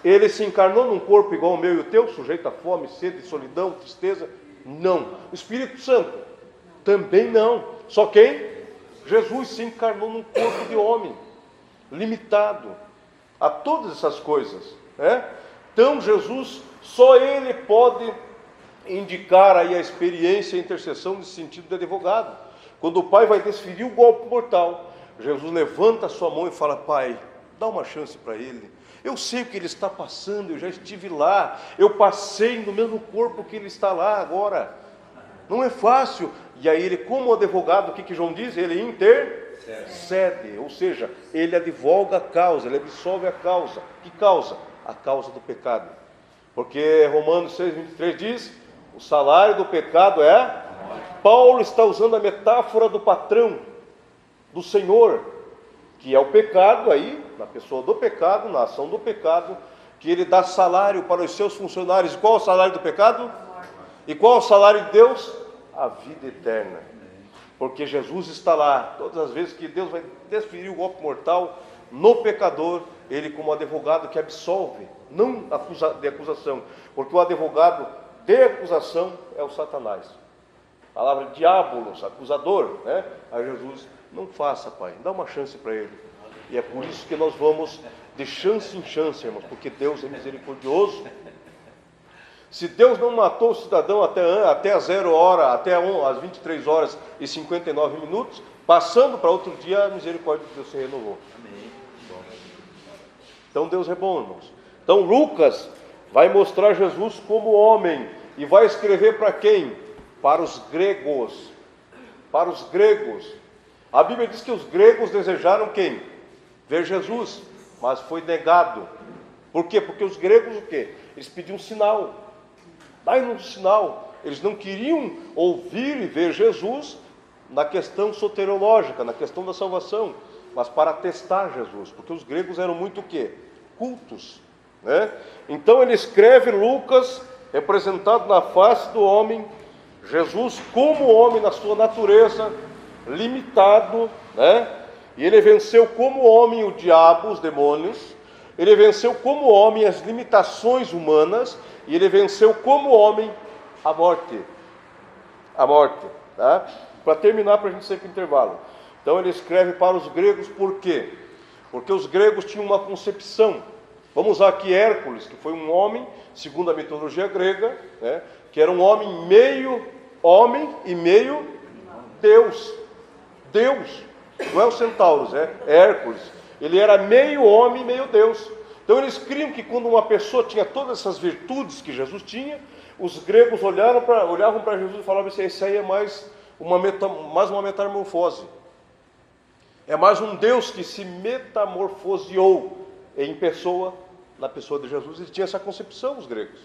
ele se encarnou num corpo igual ao meu e o teu, sujeito a fome, sede, solidão, tristeza? Não. O Espírito Santo? Também não. Só quem? Jesus se encarnou num corpo de homem, limitado a todas essas coisas, né? Então Jesus, só ele pode indicar aí a experiência e a intercessão nesse sentido de advogado. Quando o Pai vai desferir o golpe mortal, Jesus levanta a sua mão e fala: Pai, dá uma chance para ele. Eu sei o que ele está passando, eu já estive lá, eu passei no mesmo corpo que ele está lá agora. Não é fácil. E aí ele, como advogado, o que João diz? Ele intercede, ou seja, ele advoga a causa, ele absolve a causa. Que causa? A causa do pecado. Porque Romanos 6, 23 diz: o salário do pecado é... Paulo está usando a metáfora do patrão, do Senhor, que é o pecado aí, na pessoa do pecado, na ação do pecado, que ele dá salário para os seus funcionários. E qual é o salário do pecado? E qual é o salário de Deus? A vida eterna. Porque Jesus está lá, todas as vezes que Deus vai desferir o golpe mortal no pecador, ele como advogado que absolve, não de acusação, porque o advogado de acusação é o Satanás. A palavra diabolos, acusador, né? A Jesus: não faça, Pai, dá uma chance para ele. E é por isso que nós vamos de chance em chance, irmãos, porque Deus é misericordioso. Se Deus não matou o cidadão até a 0 hora, até às 23 horas e 59 minutos, passando para outro dia, a misericórdia de Deus se renovou. Amém. Então Deus é bom, irmãos. Então Lucas vai mostrar Jesus como homem e vai escrever para quem? Para os gregos. Para os gregos. A Bíblia diz que os gregos desejaram quem? Ver Jesus, mas foi negado. Por quê? Porque os gregos o quê? Eles pediam sinal. Dai-nos um sinal. Eles não queriam ouvir e ver Jesus na questão soteriológica, na questão da salvação, mas para testar Jesus, porque os gregos eram muito o quê? Cultos, né? Então ele escreve Lucas, representado na face do homem, Jesus como homem na sua natureza, limitado, né? E ele venceu como homem o diabo, os demônios, ele venceu como homem as limitações humanas, e ele venceu como homem a morte. A morte, tá? Para terminar, para a gente sair para o intervalo. Então ele escreve para os gregos, por quê? Porque os gregos tinham uma concepção. Vamos usar aqui Hércules, que foi um homem, segundo a mitologia grega, né? Que era um homem e meio Deus. Deus, não é o Centauros, é Hércules. Ele era meio homem e meio Deus. Então eles criam que quando uma pessoa tinha todas essas virtudes que Jesus tinha, os gregos olhavam para Jesus e falavam assim: esse aí é mais uma metamorfose. É mais um Deus que se metamorfoseou na pessoa de Jesus. Eles tinham essa concepção, os gregos,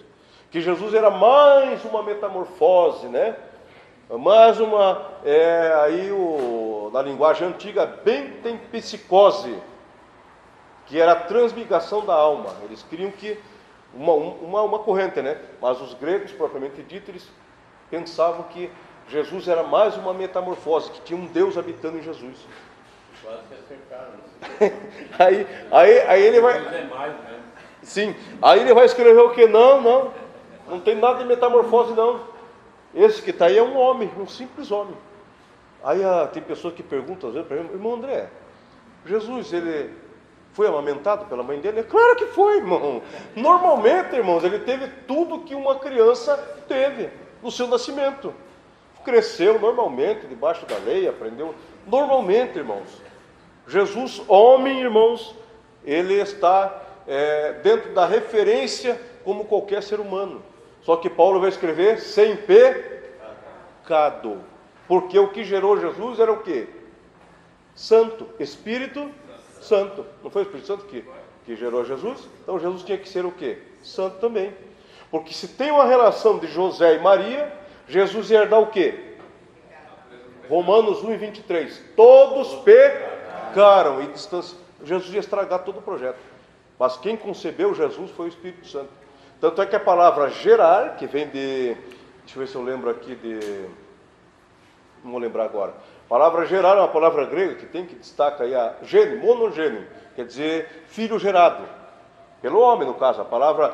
que Jesus era mais uma metamorfose, né? Mais uma, na linguagem antiga, bentempsicose, que era a transmigração da alma. Eles criam que uma corrente, né? Mas os gregos, propriamente dito, eles pensavam que Jesus era mais uma metamorfose, que tinha um Deus habitando em Jesus. Quase que acertaram. aí ele vai... Deus é mais, né? Sim, aí ele vai escrever o que? Não tem nada de metamorfose não. Esse que está aí é um homem, um simples homem. Aí tem pessoas que perguntam às vezes para mim: irmão André, Jesus, ele foi amamentado pela mãe dele? É claro que foi, irmão. Normalmente, irmãos, ele teve tudo que uma criança teve no seu nascimento. Cresceu normalmente, debaixo da lei, aprendeu normalmente, irmãos. Jesus, homem, irmãos, ele está dentro da referência como qualquer ser humano. Só que Paulo vai escrever sem pecado. Porque o que gerou Jesus era o quê? Santo, Espírito Santo. Não foi o Espírito Santo que gerou Jesus? Então Jesus tinha que ser o quê? Santo também. Porque se tem uma relação de José e Maria, Jesus ia herdar o quê? Romanos 1:23. Todos pecaram e Jesus ia estragar todo o projeto. Mas quem concebeu Jesus foi o Espírito Santo. Tanto é que a palavra gerar, que vem de... Deixa eu ver se eu lembro aqui de... Não vou lembrar agora. A palavra gerar é uma palavra grega que destaca aí a gene, monogênio, quer dizer filho gerado. Pelo homem, no caso. A palavra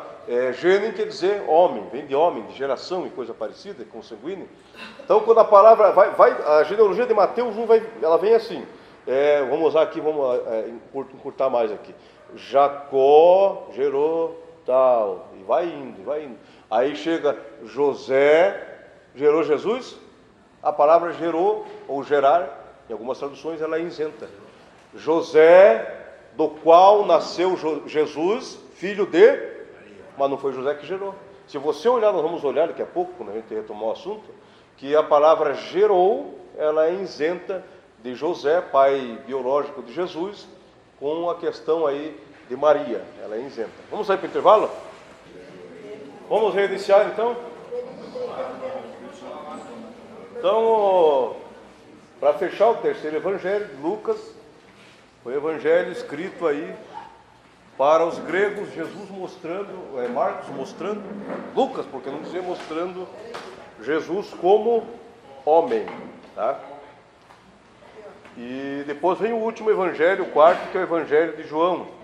gene quer dizer homem, vem de homem, de geração e coisa parecida, consanguíneo. Então, quando a palavra a genealogia de Mateus 1 ela vem assim. Vamos usar aqui, vamos encurtar mais aqui. Jacó gerou tal, e vai indo. Aí chega José, gerou Jesus. A palavra gerou, ou gerar, em algumas traduções, ela é isenta. José, do qual nasceu Jesus, filho de... Mas não foi José que gerou. Se você olhar, nós vamos olhar daqui a pouco, quando a gente retomar o assunto, que a palavra gerou, ela é isenta de José, pai biológico de Jesus, com a questão aí de Maria, ela é isenta. Vamos sair para o intervalo? Vamos reiniciar então? Então, para fechar o terceiro evangelho de Lucas, foi o evangelho escrito aí para os gregos, Jesus mostrando, Marcos mostrando, Lucas, porque não dizia mostrando Jesus como homem, tá? E depois vem o último evangelho, o quarto, que é o evangelho de João.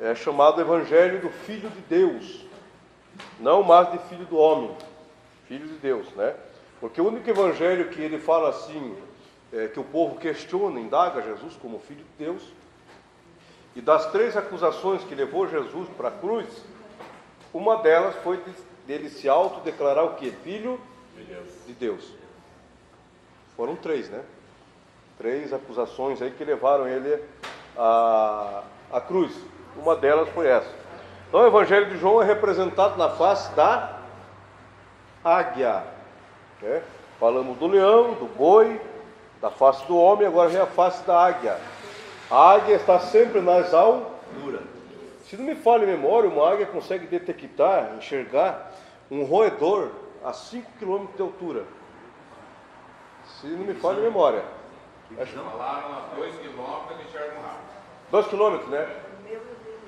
É chamado evangelho do Filho de Deus, não mais de Filho do homem, Filho de Deus, né? Porque o único evangelho que ele fala assim, que o povo questiona, indaga Jesus como Filho de Deus, e das 3 acusações que levou Jesus para a cruz, uma delas foi dele se autodeclarar o quê? Filho de Deus. Foram 3, né? 3 acusações aí que levaram ele à cruz. Uma delas foi essa. Então o evangelho de João é representado na face da águia, né? Falamos do leão, do boi, da face do homem, agora vem a face da águia. A águia está sempre nas alturas. Se não me falha a memória, uma águia consegue detectar, enxergar um roedor a 5 km de altura. Se não me falha a memória. Falaram a 2 km de enxergam rápido. 2 km, né?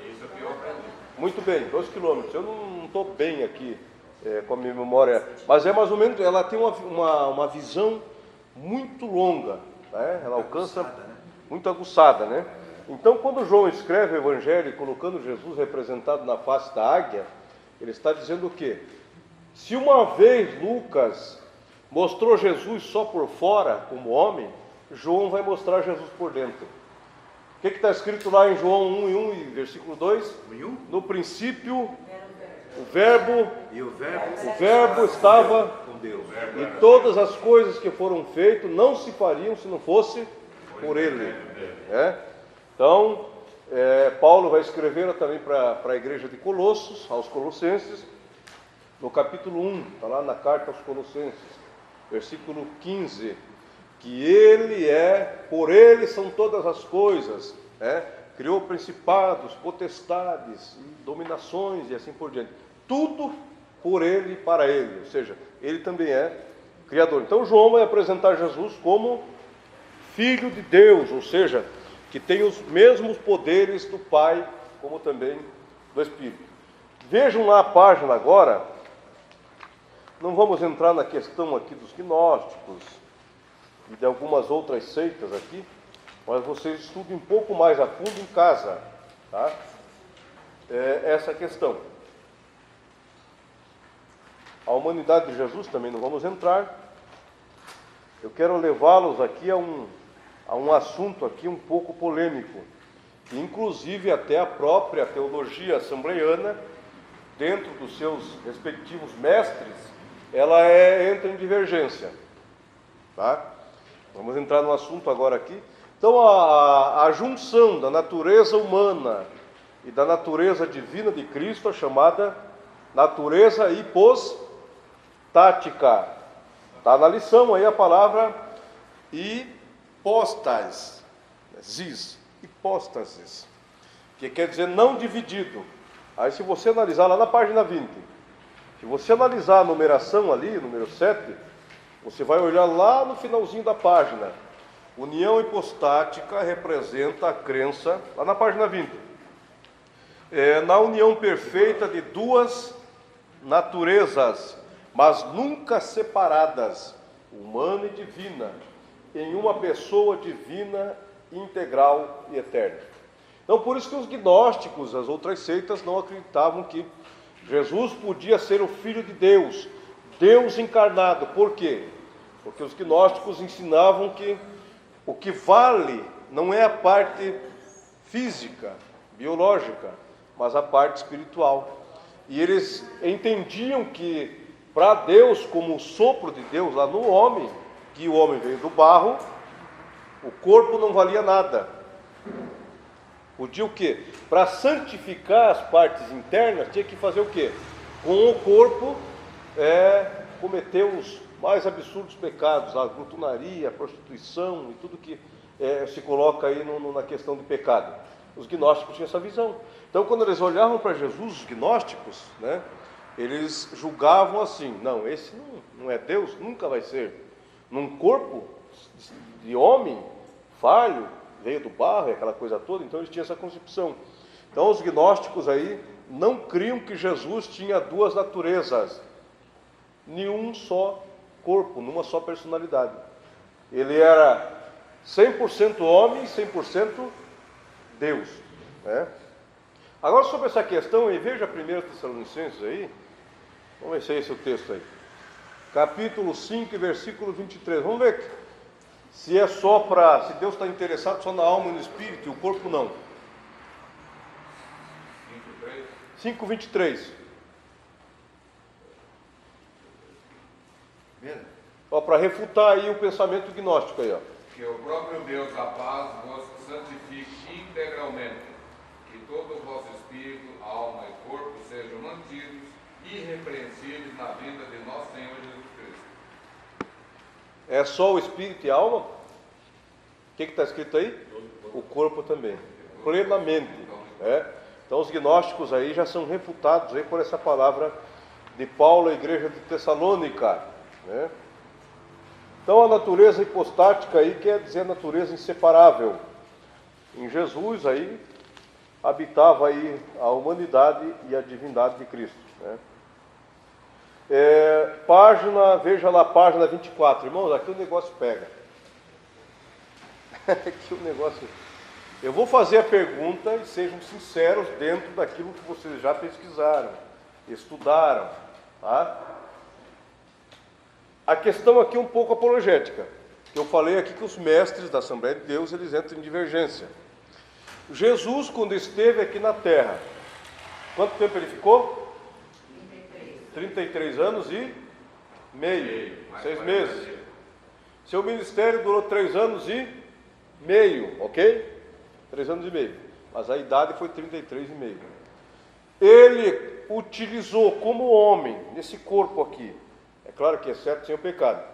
Isso é o que eu aprendi. Muito bem, 2 km. Eu não estou bem aqui com a minha memória, mas é mais ou menos, ela tem uma visão muito longa, né? Ela alcança muito aguçada, né? Então, quando João escreve o Evangelho, colocando Jesus representado na face da águia, ele está dizendo o quê? Se uma vez Lucas mostrou Jesus só por fora, como homem, João vai mostrar Jesus por dentro. O que está escrito lá em João 1:1 e versículo 2? No princípio, o verbo estava com Deus. e todas as coisas que foram feitas não se fariam se não fosse por Ele. Então, Paulo vai escrever também para a igreja de Colossos, aos Colossenses, no capítulo 1, está lá na carta aos Colossenses, versículo 15, que Ele por Ele são todas as coisas, criou principados, potestades, dominações e assim por diante. Tudo por Ele e para Ele, ou seja, Ele também é Criador. Então João vai apresentar Jesus como Filho de Deus, ou seja, que tem os mesmos poderes do Pai, como também do Espírito. Vejam lá a página agora, não vamos entrar na questão aqui dos gnósticos e de algumas outras seitas aqui, mas vocês estudem um pouco mais a fundo em casa, tá? Essa questão. A humanidade de Jesus também não vamos entrar. Eu quero levá-los aqui a um assunto aqui um pouco polêmico, que inclusive até a própria teologia assembleiana, dentro dos seus respectivos mestres, ela entra em divergência, tá? Vamos entrar no assunto agora aqui. Então a junção da natureza humana e da natureza divina de Cristo é chamada natureza hipostática. Está na lição aí a palavra hipóstasis, que quer dizer não dividido. Aí se você analisar lá na página 20, se você analisar a numeração ali, número 7, você vai olhar lá no finalzinho da página. União hipostática representa a crença, lá na página 20, na união perfeita de duas naturezas, mas nunca separadas, humana e divina, em uma pessoa divina, integral e eterna. Então, por isso que os gnósticos, as outras seitas, não acreditavam que Jesus podia ser o Filho de Deus, Deus encarnado. Por quê? Porque os gnósticos ensinavam que o que vale não é a parte física, biológica, mas a parte espiritual. E eles entendiam que para Deus, como o sopro de Deus lá no homem, que o homem veio do barro, o corpo não valia nada. Podia o quê? Para santificar as partes internas, tinha que fazer o quê? Com o corpo, cometer os mais absurdos pecados, a glutonaria, a prostituição e tudo que se coloca aí na questão do pecado. Os gnósticos tinham essa visão. Então, quando eles olhavam para Jesus, os gnósticos, eles julgavam assim: não, esse não é Deus, nunca vai ser. Num corpo de homem falho, veio do barro e aquela coisa toda, então eles tinham essa concepção. Então, os gnósticos aí não criam que Jesus tinha duas naturezas, nenhum só corpo, numa só personalidade. Ele era 100% homem, 100% Deus. Agora, sobre essa questão, e veja 1 Tessalonicenses aí, vamos ver se é esse o texto aí, capítulo 5, versículo 23, vamos ver se é só se Deus está interessado só na alma e no espírito, e o corpo não. 5:23. Para refutar aí o pensamento gnóstico aí, ó. Que o próprio Deus da paz vos santifique integralmente, que todo o vosso espírito, alma e corpo sejam mantidos irrepreensíveis na vinda de nosso Senhor Jesus Cristo. É só o espírito e a alma? que está escrito aí? O corpo também. Plenamente. Né? Então os gnósticos aí já são refutados aí por essa palavra de Paulo à igreja de Tessalônica. Né? Então a natureza hipostática aí quer dizer a natureza inseparável. Em Jesus aí habitava aí a humanidade e a divindade de Cristo. Né? Veja lá a página 24. Irmãos, aqui o negócio pega. Aqui o negócio... Eu vou fazer a pergunta e sejam sinceros dentro daquilo que vocês já pesquisaram, estudaram. Tá? A questão aqui é um pouco apologética. Eu falei aqui que os mestres da Assembleia de Deus, eles entram em divergência. Jesus, quando esteve aqui na Terra, quanto tempo ele ficou? 33 anos e meio, 6 meses. Seu ministério durou 3 anos e meio, ok? 3 anos e meio, mas a idade foi 33 e meio. Ele utilizou como homem, nesse corpo aqui, é claro que exceto sem o pecado,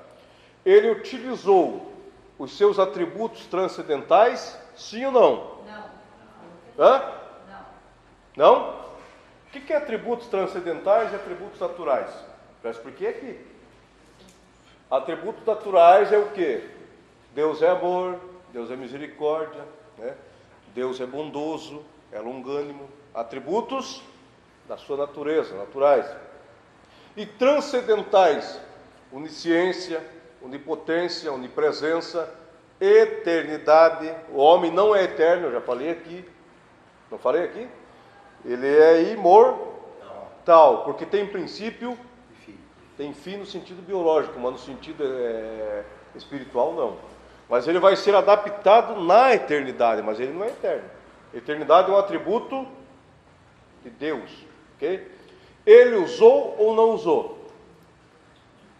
ele utilizou os seus atributos transcendentais, sim ou não? Não. Hã? Não. Não? O que é atributos transcendentais e atributos naturais? Já expliquei aqui. Atributos naturais é o quê? Deus é amor, Deus é misericórdia, né? Deus é bondoso, é longânimo. Atributos da sua natureza, naturais. E transcendentais, onisciência, onipotência, onipresença, eternidade. O homem não é eterno, eu já falei aqui. Não falei aqui? Ele é imortal, porque tem princípio, tem fim no sentido biológico, mas no sentido espiritual não. Mas ele vai ser adaptado na eternidade, mas ele não é eterno. Eternidade é um atributo de Deus, ok? Ele usou ou não usou?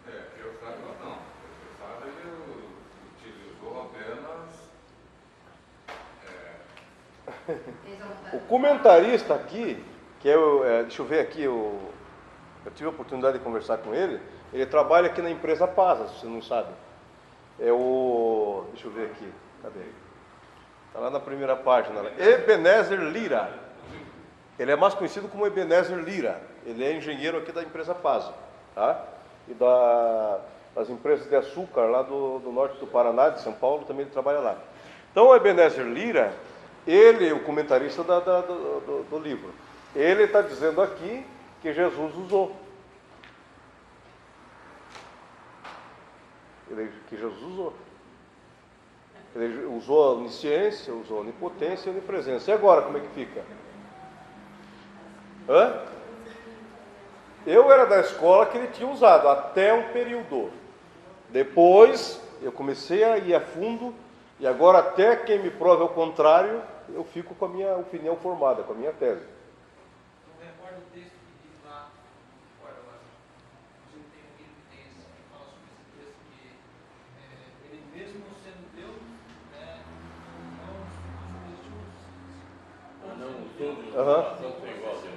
Eu saiba não. Eu saiba ele utilizou apenas... O comentarista aqui, que é deixa eu ver aqui, eu tive a oportunidade de conversar com ele. Ele trabalha aqui na empresa Pasa, se você não sabe. Deixa eu ver aqui, cadê? Está lá na primeira página. Ebenezer Lira. Ele é mais conhecido como Ebenezer Lira. Ele é engenheiro aqui da empresa Pasa, tá? E das empresas de açúcar lá do norte do Paraná, de São Paulo, também ele trabalha lá. Então o Ebenezer Lira, ele, o comentarista do livro, ele está dizendo aqui que Jesus usou. Que Jesus usou. Ele usou a onisciência, usou a onipotência e a onipresença. E agora, como é que fica? Eu era da escola que ele tinha usado, até um período. Depois, eu comecei a ir a fundo, e agora até quem me prove ao contrário, eu fico com a minha opinião formada, com a minha tese. Não recordo o texto que diz lá, olha lá, eu tenho evidência que fala sobre esse texto, que ele mesmo sendo Deus, não todos são igual a Deus.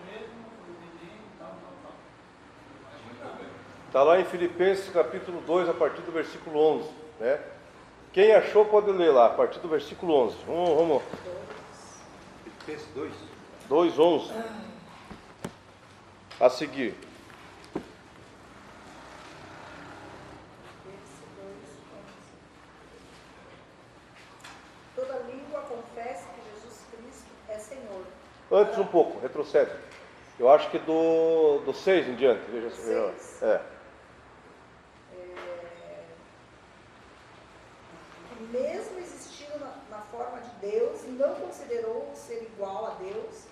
Está lá em Filipenses capítulo 2, a partir do versículo 11. Né? Quem achou pode ler lá, a partir do versículo 11. Vamos. Filipenses 2. 2:11. A seguir. Toda língua confesse que Jesus Cristo é Senhor. Antes um pouco, retrocede. Eu acho que do 6 em diante. Veja se melhor. Que mesmo existindo na forma de Deus, não considerou ser igual a Deus,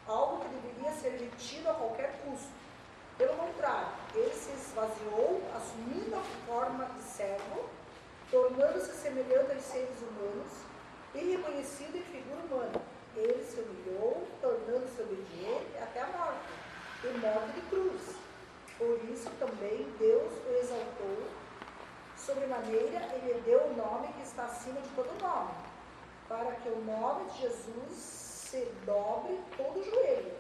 algo que deveria ser retido a qualquer custo. Pelo contrário, ele se esvaziou, assumindo a forma de servo, tornando-se semelhante aos seres humanos e reconhecido em figura humana. Ele se humilhou, tornando-se obediente até a morte, e morte de cruz. Por isso também Deus o exaltou sobremaneira e lhe deu o nome que está acima de todo nome, para que o nome de Jesus se dobre todo o joelho,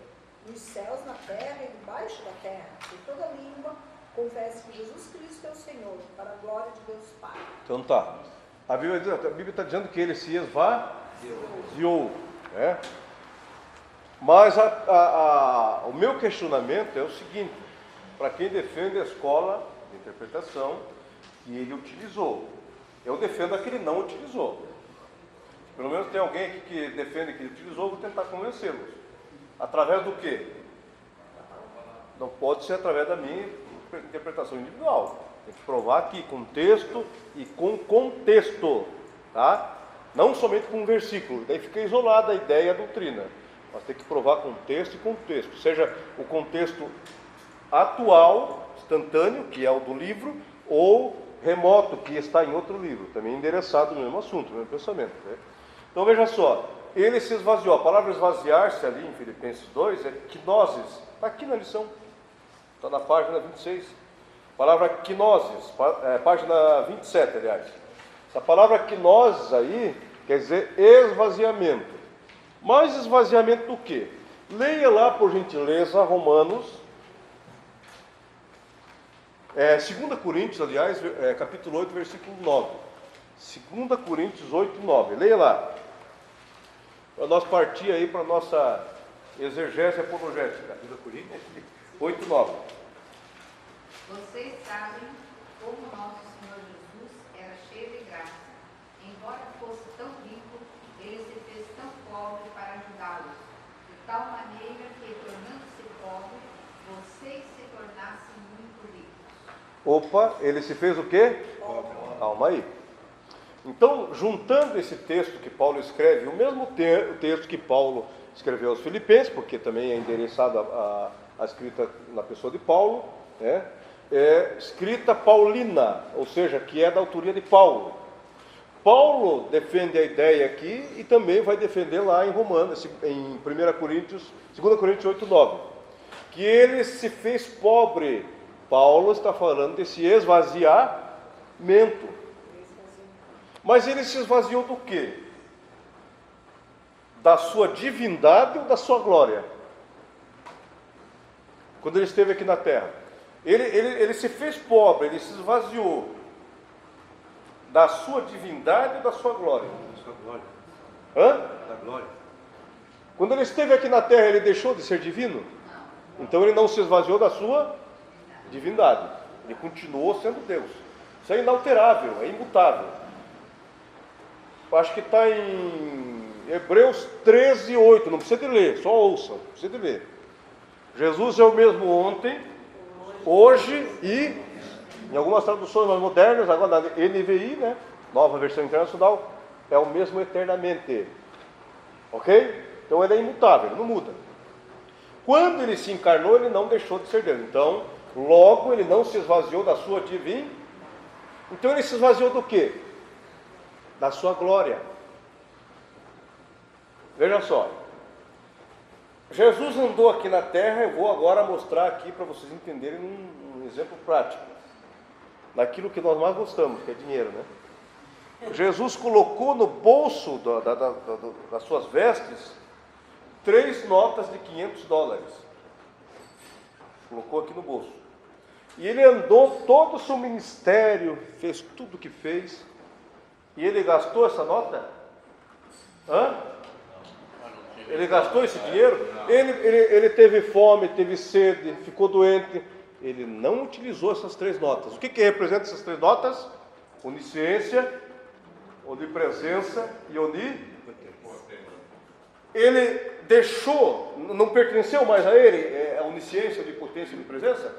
nos céus, na terra e debaixo da terra, e toda língua confesse que Jesus Cristo é o Senhor, para a glória de Deus Pai. Então tá. A Bíblia está dizendo que ele se esvaziou. Né? Mas o meu questionamento é o seguinte, para quem defende a escola de interpretação, que ele utilizou. Eu defendo a que ele não utilizou. Pelo menos tem alguém aqui que defende que ele utilizou, eu vou tentar convencê-los. Através do quê? Não pode ser através da minha interpretação individual. Tem que provar aqui com texto e com contexto. Tá? Não somente com um versículo. Daí fica isolada a ideia e a doutrina. Mas tem que provar com texto e contexto. Seja o contexto atual, instantâneo, que é o do livro, ou remoto, que está em outro livro, também endereçado no mesmo assunto, no mesmo pensamento. Né? Então veja só, ele se esvaziou. A palavra esvaziar-se ali em Filipenses 2 é quinoses. Está aqui na lição, está na página 26. A palavra quinoses, página 27, aliás. Essa palavra quinoses aí quer dizer esvaziamento. Mas esvaziamento do quê? Leia lá, por gentileza, Romanos, 2 Coríntios, aliás, capítulo 8, versículo 9. 2 Coríntios 8, 9. Leia lá. Para nós partir aí para a nossa exegese apologética. 2 Coríntios 8, 9. Vocês sabem como nosso Senhor Jesus era cheio de graça. Embora fosse tão rico, ele se fez tão pobre para ajudá-los, de tal maneira que, tornando-se pobre, vocês se tornassem muito ricos. Opa, ele se fez o quê? Calma aí. Então, juntando esse texto que Paulo escreve, o mesmo texto que Paulo escreveu aos Filipenses, porque também é endereçado a escrita na pessoa de Paulo, né? É escrita paulina, ou seja, que é da autoria de Paulo. Paulo defende a ideia aqui e também vai defender lá em Romanos, em 2 Coríntios 8, 9, que ele se fez pobre. Paulo está falando desse esvaziamento. Mas ele se esvaziou do quê? Da sua divindade ou da sua glória? Quando ele esteve aqui na terra. Ele se fez pobre, ele se esvaziou da sua divindade ou da sua glória? Da sua glória. Hã? Da glória. Quando ele esteve aqui na terra, ele deixou de ser divino? Então ele não se esvaziou da sua divindade. Ele continuou sendo Deus. Isso é inalterável, é imutável. Acho que está em Hebreus 13, 8. Não precisa de ler, só ouça, não precisa de ler. Jesus é o mesmo ontem, hoje e, em algumas traduções mais modernas, agora na NVI, né, nova versão internacional, é o mesmo eternamente. Ok? Então ele é imutável, ele não muda. Quando ele se encarnou, ele não deixou de ser Deus. Então, logo, ele não se esvaziou da sua divindade. Então ele se esvaziou do quê? Da sua glória. Veja só. Jesus andou aqui na terra, eu vou agora mostrar aqui para vocês entenderem um exemplo prático. Daquilo que nós mais gostamos, que é dinheiro, né? Jesus colocou no bolso das suas vestes 3 notas de $500. Colocou aqui no bolso. E ele andou todo o seu ministério, fez tudo o que fez. E ele gastou essa nota? Hã? Ele gastou esse dinheiro? Ele teve fome, teve sede, ficou doente. Ele não utilizou essas 3 notas. O que representa essas 3 notas? Onisciência, onipresença e Ele deixou, não pertenceu mais a ele, a onisciência, onipotência e onipresença?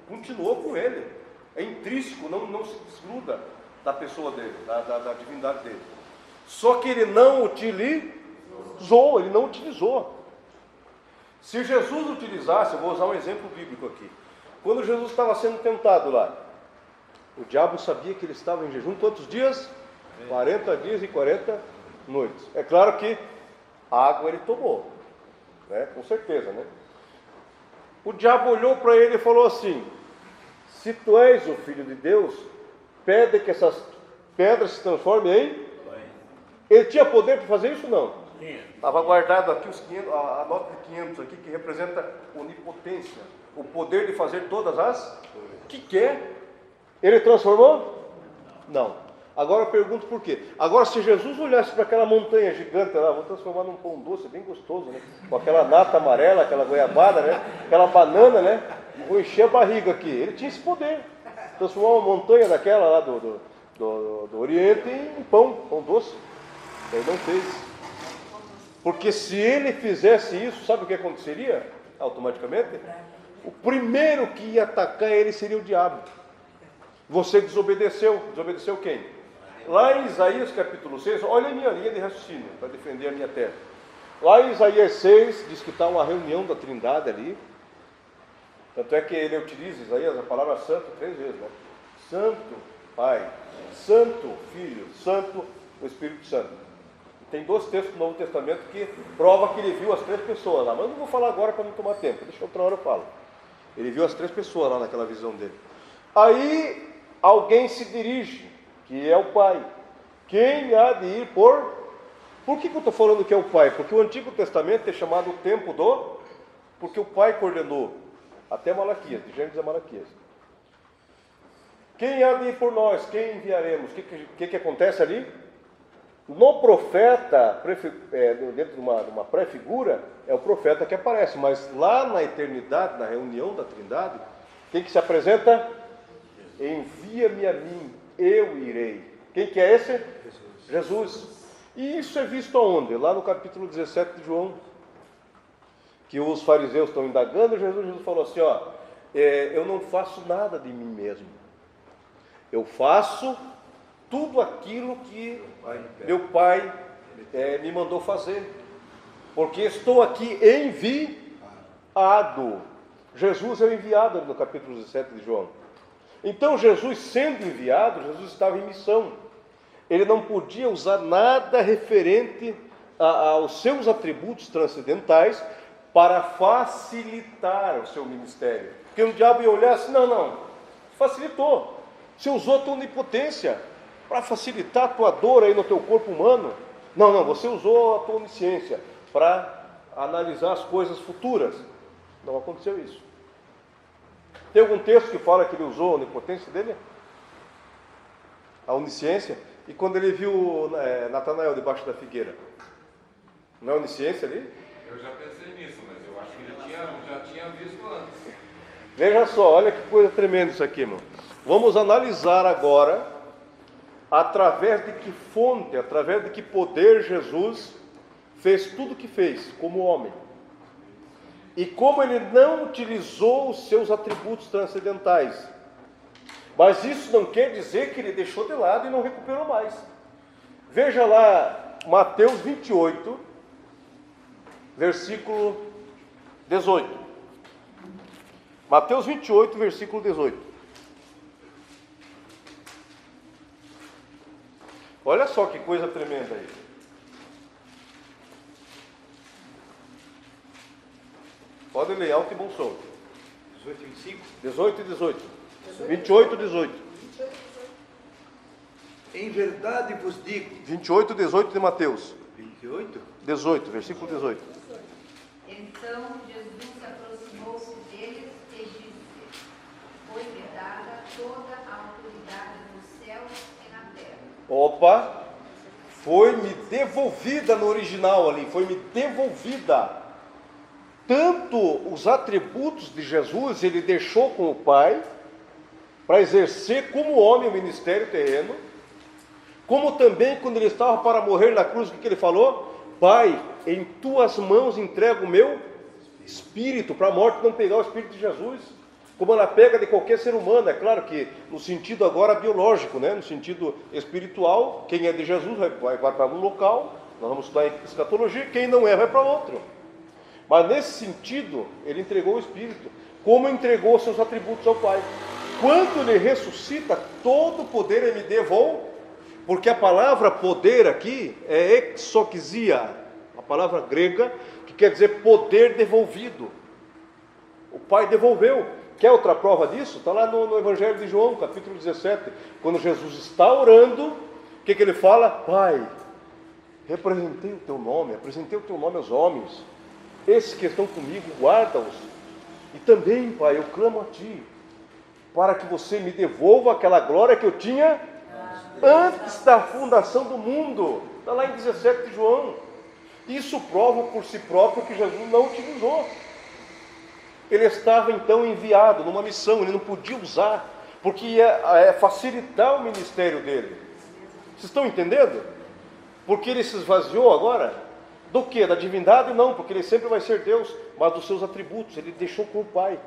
Continuou com ele. É intrínseco, não se desgruda da pessoa dele, da divindade dele. Só que ele não utilizou, ele não utilizou. Se Jesus utilizasse, eu vou usar um exemplo bíblico aqui. Quando Jesus estava sendo tentado lá, o diabo sabia que ele estava em jejum quantos dias? 40 dias e 40 noites. É claro que água ele tomou, né? Com certeza, né? O diabo olhou para ele e falou assim: se tu és o Filho de Deus, pede que essas pedras se transformem em... Ele tinha poder para fazer isso? Não. Estava guardado aqui os 500, a nota de 500 aqui, que representa onipotência, o poder de fazer todas as que quer. Ele transformou? Não. Agora eu pergunto por quê. Agora, se Jesus olhasse para aquela montanha gigante lá, vou transformar num pão doce, bem gostoso, né? Com aquela nata amarela, aquela goiabada, né? Aquela banana, né? Vou encher a barriga aqui. Ele tinha esse poder. Transformar uma montanha daquela lá do Oriente em pão doce. Ele não fez. Porque se ele fizesse isso, sabe o que aconteceria? Automaticamente? O primeiro que ia atacar ele seria o diabo. Você desobedeceu. Desobedeceu quem? Lá em Isaías capítulo 6, olha a minha linha de raciocínio, para defender a minha tese. Lá em Isaías 6, diz que está uma reunião da Trindade ali. Tanto é que ele utiliza, Isaías, a palavra santo 3 vezes, né? Santo Pai, Santo Filho, Santo o Espírito Santo. E tem 2 textos do Novo Testamento que prova que ele viu as 3 pessoas lá. Mas eu não vou falar agora para não tomar tempo, deixa outra hora eu falo. Ele viu as 3 pessoas lá naquela visão dele. Aí alguém se dirige, que é o Pai. Quem há de ir por... Por que eu estou falando que é o Pai? Porque o Antigo Testamento é chamado o tempo do... Porque o Pai coordenou. Até Malaquias, de Gênesis a Malaquias. Quem há de ir por nós? Quem enviaremos? O que acontece ali? No profeta, dentro de uma pré-figura, é o profeta que aparece. Mas lá na eternidade, na reunião da Trindade, quem que se apresenta? Envia-me a mim, eu irei. Quem que é esse? Jesus. E isso é visto aonde? Lá no capítulo 17 de João. Que os fariseus estão indagando, e Jesus falou assim, eu não faço nada de mim mesmo. Eu faço tudo aquilo que meu Pai me mandou fazer. Porque estou aqui enviado. Jesus é o enviado no capítulo 17 de João. Então Jesus sendo enviado, Jesus estava em missão. Ele não podia usar nada referente aos seus atributos transcendentais para facilitar o seu ministério. Porque o diabo ia olhar assim, não, facilitou. Você usou a tua onipotência para facilitar a tua dor aí no teu corpo humano. Não, você usou a tua onisciência para analisar as coisas futuras. Não aconteceu isso. Tem algum texto que fala que ele usou a onipotência dele? A onisciência? E quando ele viu Natanael debaixo da figueira? Não é onisciência ali? Eu já pensei nisso, mas eu acho que ele já tinha visto antes. Veja só, olha que coisa tremenda isso aqui, irmão. Vamos analisar agora através de que fonte, através de que poder Jesus fez tudo o que fez como homem. E como ele não utilizou os seus atributos transcendentais. Mas isso não quer dizer que ele deixou de lado e não recuperou mais. Veja lá Mateus 28, versículo 18. Mateus 28, versículo 18. Olha só que coisa tremenda aí. Pode ler alto e bom som. 18 e 25. 18 e 18. 28 e 18. Em verdade vos digo. 28 e 18 de Mateus. 28? 18, versículo 18. Então Jesus aproximou-se deles e disse: Foi-me dada toda a autoridade nos céus e na terra. Opa! Foi-me devolvida no original ali, foi-me devolvida. Tanto os atributos de Jesus ele deixou com o Pai, para exercer como homem o ministério terreno, como também quando ele estava para morrer na cruz, o que ele falou? Pai, em tuas mãos entrego o meu espírito, para a morte não pegar o espírito de Jesus, como ela pega de qualquer ser humano. É claro que no sentido agora biológico, né? No sentido espiritual, quem é de Jesus vai para um local, nós vamos estudar em escatologia, quem não é vai para outro. Mas nesse sentido, ele entregou o Espírito, como entregou seus atributos ao Pai. Quando ele ressuscita, todo o poder ele me devolve, porque a palavra poder aqui é exoxia, a palavra grega, que quer dizer poder devolvido. O Pai devolveu. Quer outra prova disso? Está lá no Evangelho de João, capítulo 17, quando Jesus está orando, o que ele fala? Pai, representei o teu nome, apresentei o teu nome aos homens, esses que estão comigo, guarda-os. E também, Pai, eu clamo a Ti, para que você me devolva aquela glória que eu tinha Antes da fundação do mundo. Está lá em 17 de João. Isso prova por si próprio que Jesus não utilizou. Ele estava então enviado numa missão, ele não podia usar, porque ia facilitar o ministério dele. Vocês estão entendendo? Porque ele se esvaziou agora do que? Da divindade? Não, porque ele sempre vai ser Deus, mas dos seus atributos, ele deixou com o Pai.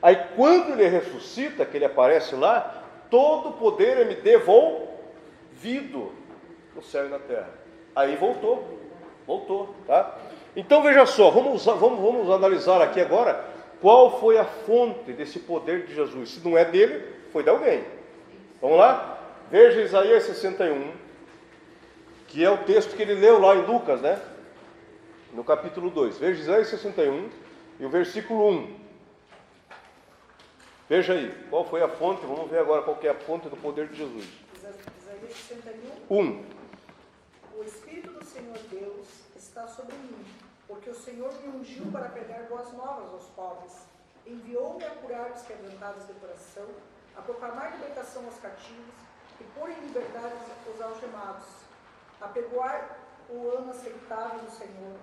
Aí quando ele ressuscita, que ele aparece lá, todo o poder é me devolvido no céu e na terra. Aí voltou, tá? Então veja só, vamos analisar aqui agora qual foi a fonte desse poder de Jesus. Se não é dele, foi de alguém. Vamos lá? Veja Isaías 61, que é o texto que ele leu lá em Lucas, né? No capítulo 2. Veja Isaías 61 e o versículo 1. Veja aí, qual foi a fonte? Vamos ver agora qual que é a fonte do poder de Jesus. Isaías 61. 1. O Espírito do Senhor Deus está sobre mim, porque o Senhor me ungiu para pregar boas novas aos pobres. Enviou-me a curar os quebrantados de coração, a proclamar libertação aos cativos e pôr em liberdade os algemados, a pregoar o ano aceitável do Senhor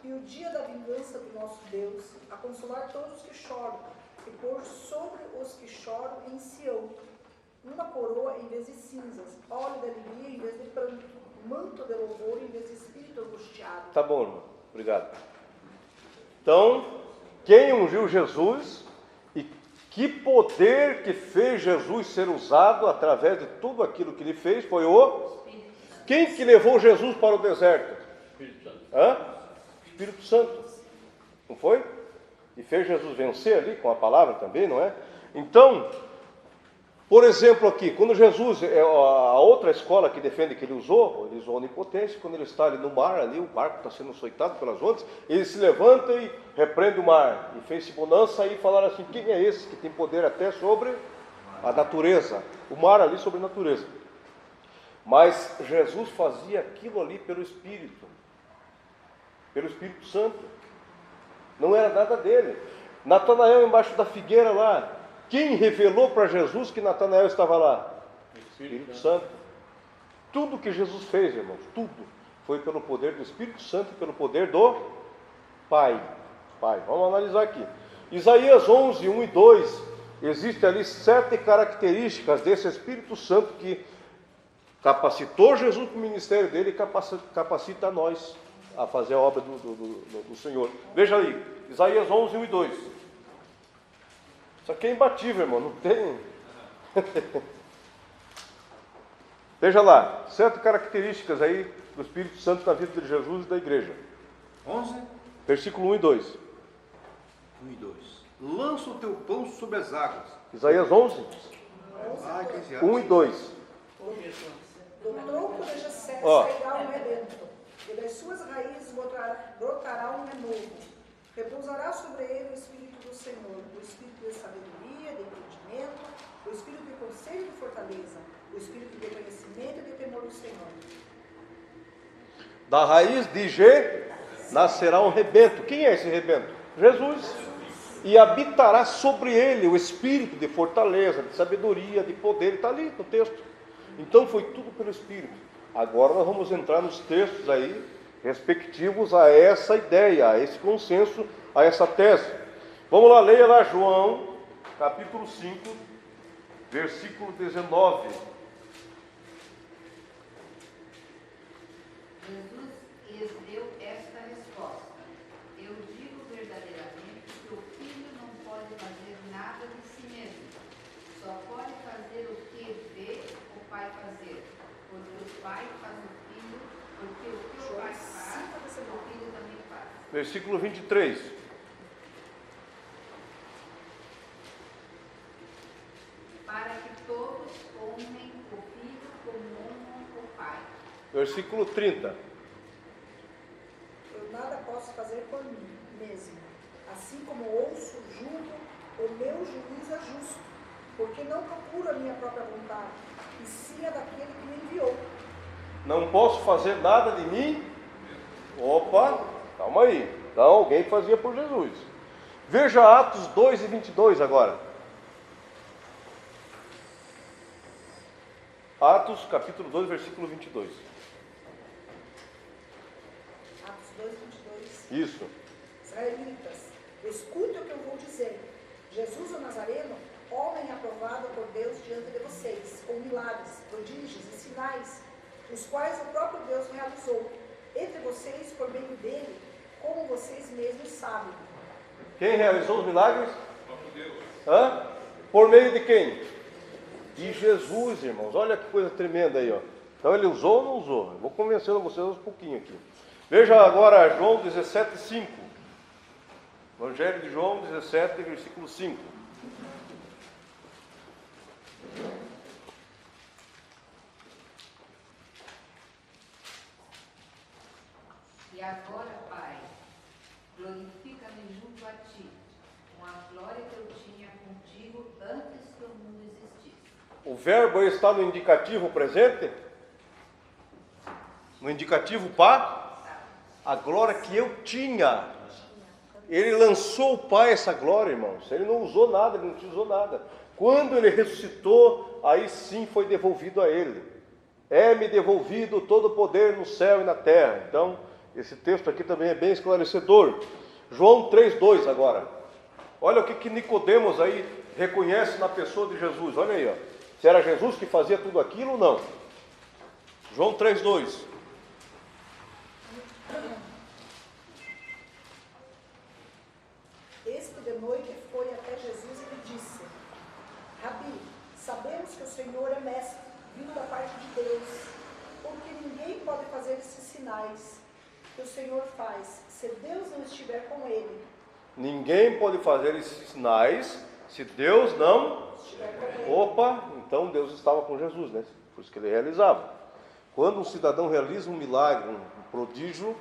e o dia da vingança do nosso Deus, a consolar todos os que choram e pôr sobre os que choram em Sião uma coroa em vez de cinzas, óleo de alegria em vez de pranto, manto de louvor em vez de espírito angustiado. Tá bom, irmão. Obrigado. Então, quem ungiu Jesus e que poder que fez Jesus ser usado através de tudo aquilo que ele fez foi o... Quem que levou Jesus para o deserto? Espírito Santo. Hã? Espírito Santo. Não foi? E fez Jesus vencer ali com a palavra também, não é? Então, por exemplo aqui, quando Jesus, a outra escola que defende que ele usou a onipotência, quando ele está ali no mar, ali o barco está sendo açoitado pelas ondas, ele se levanta e repreende o mar, e fez-se bonança, e falaram assim, quem é esse que tem poder até sobre a natureza? O mar ali sobre a natureza. Mas Jesus fazia aquilo ali pelo Espírito Santo. Não era nada dele. Natanael embaixo da figueira lá, quem revelou para Jesus que Natanael estava lá? Espírito Santo. Tudo que Jesus fez, irmãos, tudo, foi pelo poder do Espírito Santo e pelo poder do Pai. Vamos analisar aqui. Isaías 11, 1 e 2, existem ali 7 características desse Espírito Santo que capacitou Jesus para o ministério dele e capacita nós a fazer a obra do Senhor. Veja aí, Isaías 11, 1 e 2. Isso aqui é imbatível, irmão, não tem... Veja lá, 7 características aí do Espírito Santo na vida de Jesus e da igreja. 11, Versículo 1 e 2. 1 e 2. Lança o teu pão sobre as águas. Isaías 11, Ah, 15 1 e 2. Do tronco de Jessé Ó. sairá um rebento, e das suas raízes brotará um renovo. Repousará sobre ele o Espírito do Senhor, o Espírito de sabedoria, de entendimento, o Espírito de conselho e de fortaleza, o Espírito de conhecimento e de temor do Senhor. Da raiz de G nascerá um rebento. Quem é esse rebento? Jesus. E habitará sobre ele o Espírito de fortaleza, de sabedoria, de poder. Está ali no texto. Então foi tudo pelo Espírito. Agora nós vamos entrar nos textos aí respectivos a essa ideia, a esse consenso, a essa tese. Vamos lá, leia lá João, capítulo 5, versículo 19. Jesus lhes deu esta resposta: eu digo verdadeiramente que o filho não pode fazer nada de si mesmo, só pode fazer o que vê o pai fazer, porque o pai faz o filho, porque o que o pai faz, o filho também faz. Versículo 23. Para que todos honrem o filho como honram o pai. Versículo 30. Eu nada posso fazer por mim mesmo. Assim como ouço, julgo, o meu juiz é justo, porque não procuro a minha própria vontade, e sim a daquele que me enviou. Não posso fazer nada de mim? Opa, calma aí. Então alguém fazia por Jesus. Veja Atos 2 e 22 agora. Atos, capítulo 2, versículo 22. Atos 2, 22. Isso. Israelitas, escute o que eu vou dizer. Jesus o Nazareno, homem aprovado por Deus diante de vocês, com milagres, prodígios e sinais, os quais o próprio Deus realizou entre vocês por meio dele, como vocês mesmos sabem. Quem realizou os milagres? Hã? Por meio de quem? De Jesus, irmãos. Olha que coisa tremenda aí, ó. Então ele usou ou não usou? Eu vou convencendo vocês aos pouquinhos aqui. Veja agora João 17, 5. Evangelho de João 17, versículo 5. E agora, Pai, glorifica-me junto a ti, com a glória que eu tinha contigo antes que o mundo existisse. O verbo aí está no indicativo presente? No indicativo pá? A glória que eu tinha. Ele lançou o Pai essa glória, irmãos. Ele não usou nada, ele não utilizou nada. Quando ele ressuscitou, aí sim foi devolvido a ele. É-me devolvido todo o poder no céu e na terra. Então, esse texto aqui também é bem esclarecedor. João 3,2 agora. Olha o que Nicodemos aí reconhece na pessoa de Jesus. Olha aí, ó. Se era Jesus que fazia tudo aquilo ou não. João 3,2. Este de noite foi até Jesus e lhe disse: Rabi, sabemos que o Senhor é mestre, vindo da parte de Deus, porque ninguém pode fazer esses sinais que o Senhor faz, se Deus não estiver com ele. Ninguém pode fazer esses sinais se Deus não... Opa, então Deus estava com Jesus, né? Por isso que ele realizava. Quando um cidadão realiza um milagre, um prodígio,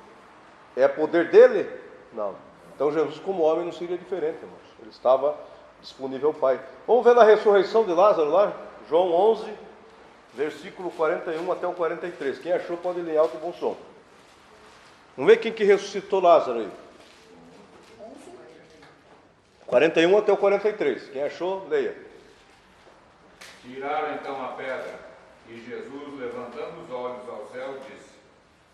é poder dele? Não. Então Jesus como homem não seria diferente, irmãos. Ele estava disponível ao Pai. Vamos ver na ressurreição de Lázaro lá, João 11, versículo 41 até o 43. Quem achou pode ler em alto e bom som. Vamos ver quem que ressuscitou Lázaro aí. 41 até o 43. Quem achou, leia. Tiraram então a pedra, e Jesus, levantando os olhos ao céu, disse: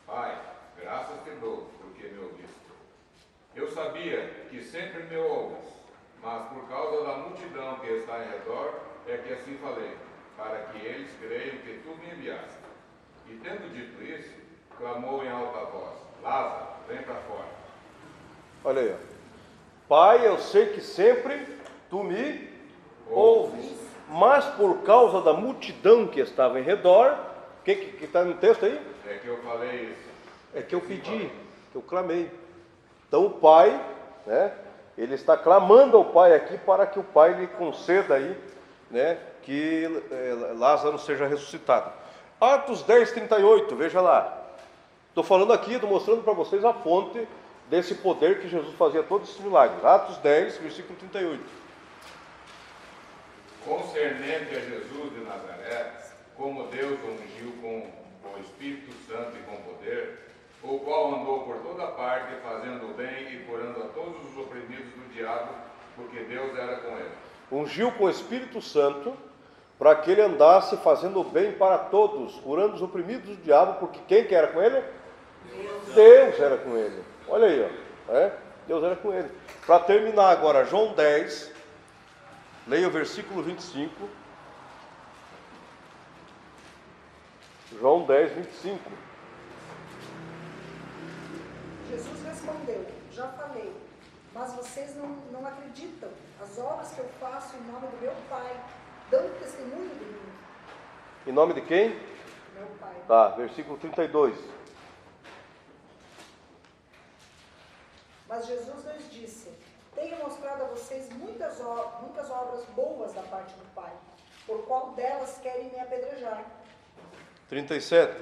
Pai, graças te dou, porque me ouviste. Eu sabia que sempre me ouves, mas por causa da multidão que está em redor, é que assim falei, para que eles creiam que tu me enviaste. E tendo dito isso, clamou em alta voz: Lázaro, vem para fora. Olha aí, ó. Pai, eu sei que sempre tu me ouves, mas por causa da multidão que estava em redor, o que está no texto aí? É que eu falei isso. É que eu pedi, que eu clamei. Então o Pai, né, ele está clamando ao Pai aqui para que o Pai lhe conceda aí, né, que Lázaro seja ressuscitado. Atos 10, 38, veja lá. Estou falando aqui, estou mostrando para vocês a fonte desse poder que Jesus fazia todos esses milagres. Atos 10, versículo 38. Concernente a Jesus de Nazaré, como Deus o ungiu com o Espírito Santo e com poder, o qual andou por toda parte fazendo o bem e curando a todos os oprimidos do diabo, porque Deus era com ele. Ungiu com o Espírito Santo para que ele andasse fazendo o bem para todos, curando os oprimidos do diabo, porque quem que era com ele? Deus era com ele. Olha aí, ó. Deus era com ele. Para terminar agora, João 10, leia o versículo 25. João 10, 25. Jesus respondeu: Já falei, mas vocês não acreditam. As obras que eu faço em nome do meu Pai dão testemunho de mim. Em nome de quem? Meu Pai. Tá, versículo 32. Mas Jesus nos disse: Tenho mostrado a vocês muitas obras boas da parte do Pai, por qual delas querem me apedrejar. 37.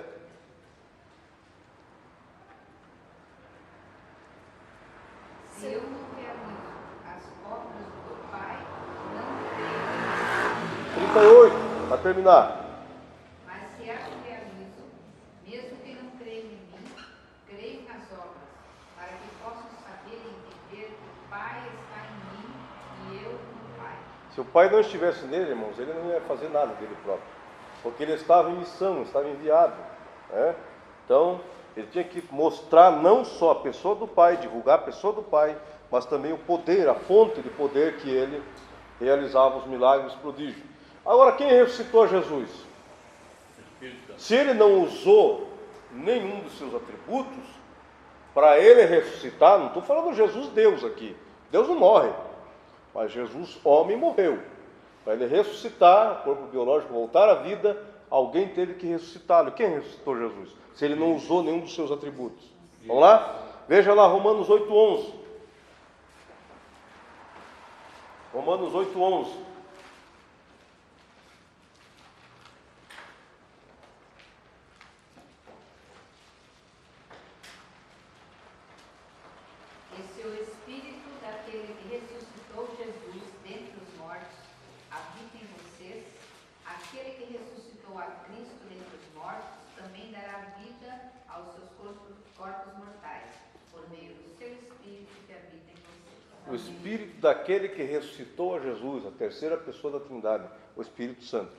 Se eu não realizo as obras do Pai, não creio. 38, para terminar. Mas se as realizo, mesmo que não creiam em mim, creio nas obras, para que possam saber e entender que o Pai está em mim e eu no Pai. Se o Pai não estivesse nele, irmãos, ele não ia fazer nada dele próprio. porque ele estava em missão, estava enviado, né? Então, ele tinha que mostrar não só a pessoa do Pai, divulgar a pessoa do Pai, mas também o poder, a fonte de poder que ele realizava os milagres, os prodígios. Agora, quem ressuscitou Jesus? Se ele não usou nenhum dos seus atributos, para ele ressuscitar, não estou falando Jesus Deus aqui, Deus não morre, mas Jesus homem morreu. Para ele ressuscitar, o corpo biológico voltar à vida, alguém teve que ressuscitá-lo. Quem ressuscitou Jesus? Se ele não usou nenhum dos seus atributos. Vamos lá? Veja lá Romanos 8:11. Romanos 8:11. E se o Espírito daquele que ressuscitou Jesus dentre os mortos habita em vocês, aquele que ressuscitou a Cristo dentre os mortos também dará vida aos seus corpos mortais, por meio do seu Espírito que habita em vocês. O Espírito daquele que ressuscitou a Jesus, a terceira pessoa da Trindade, o Espírito Santo.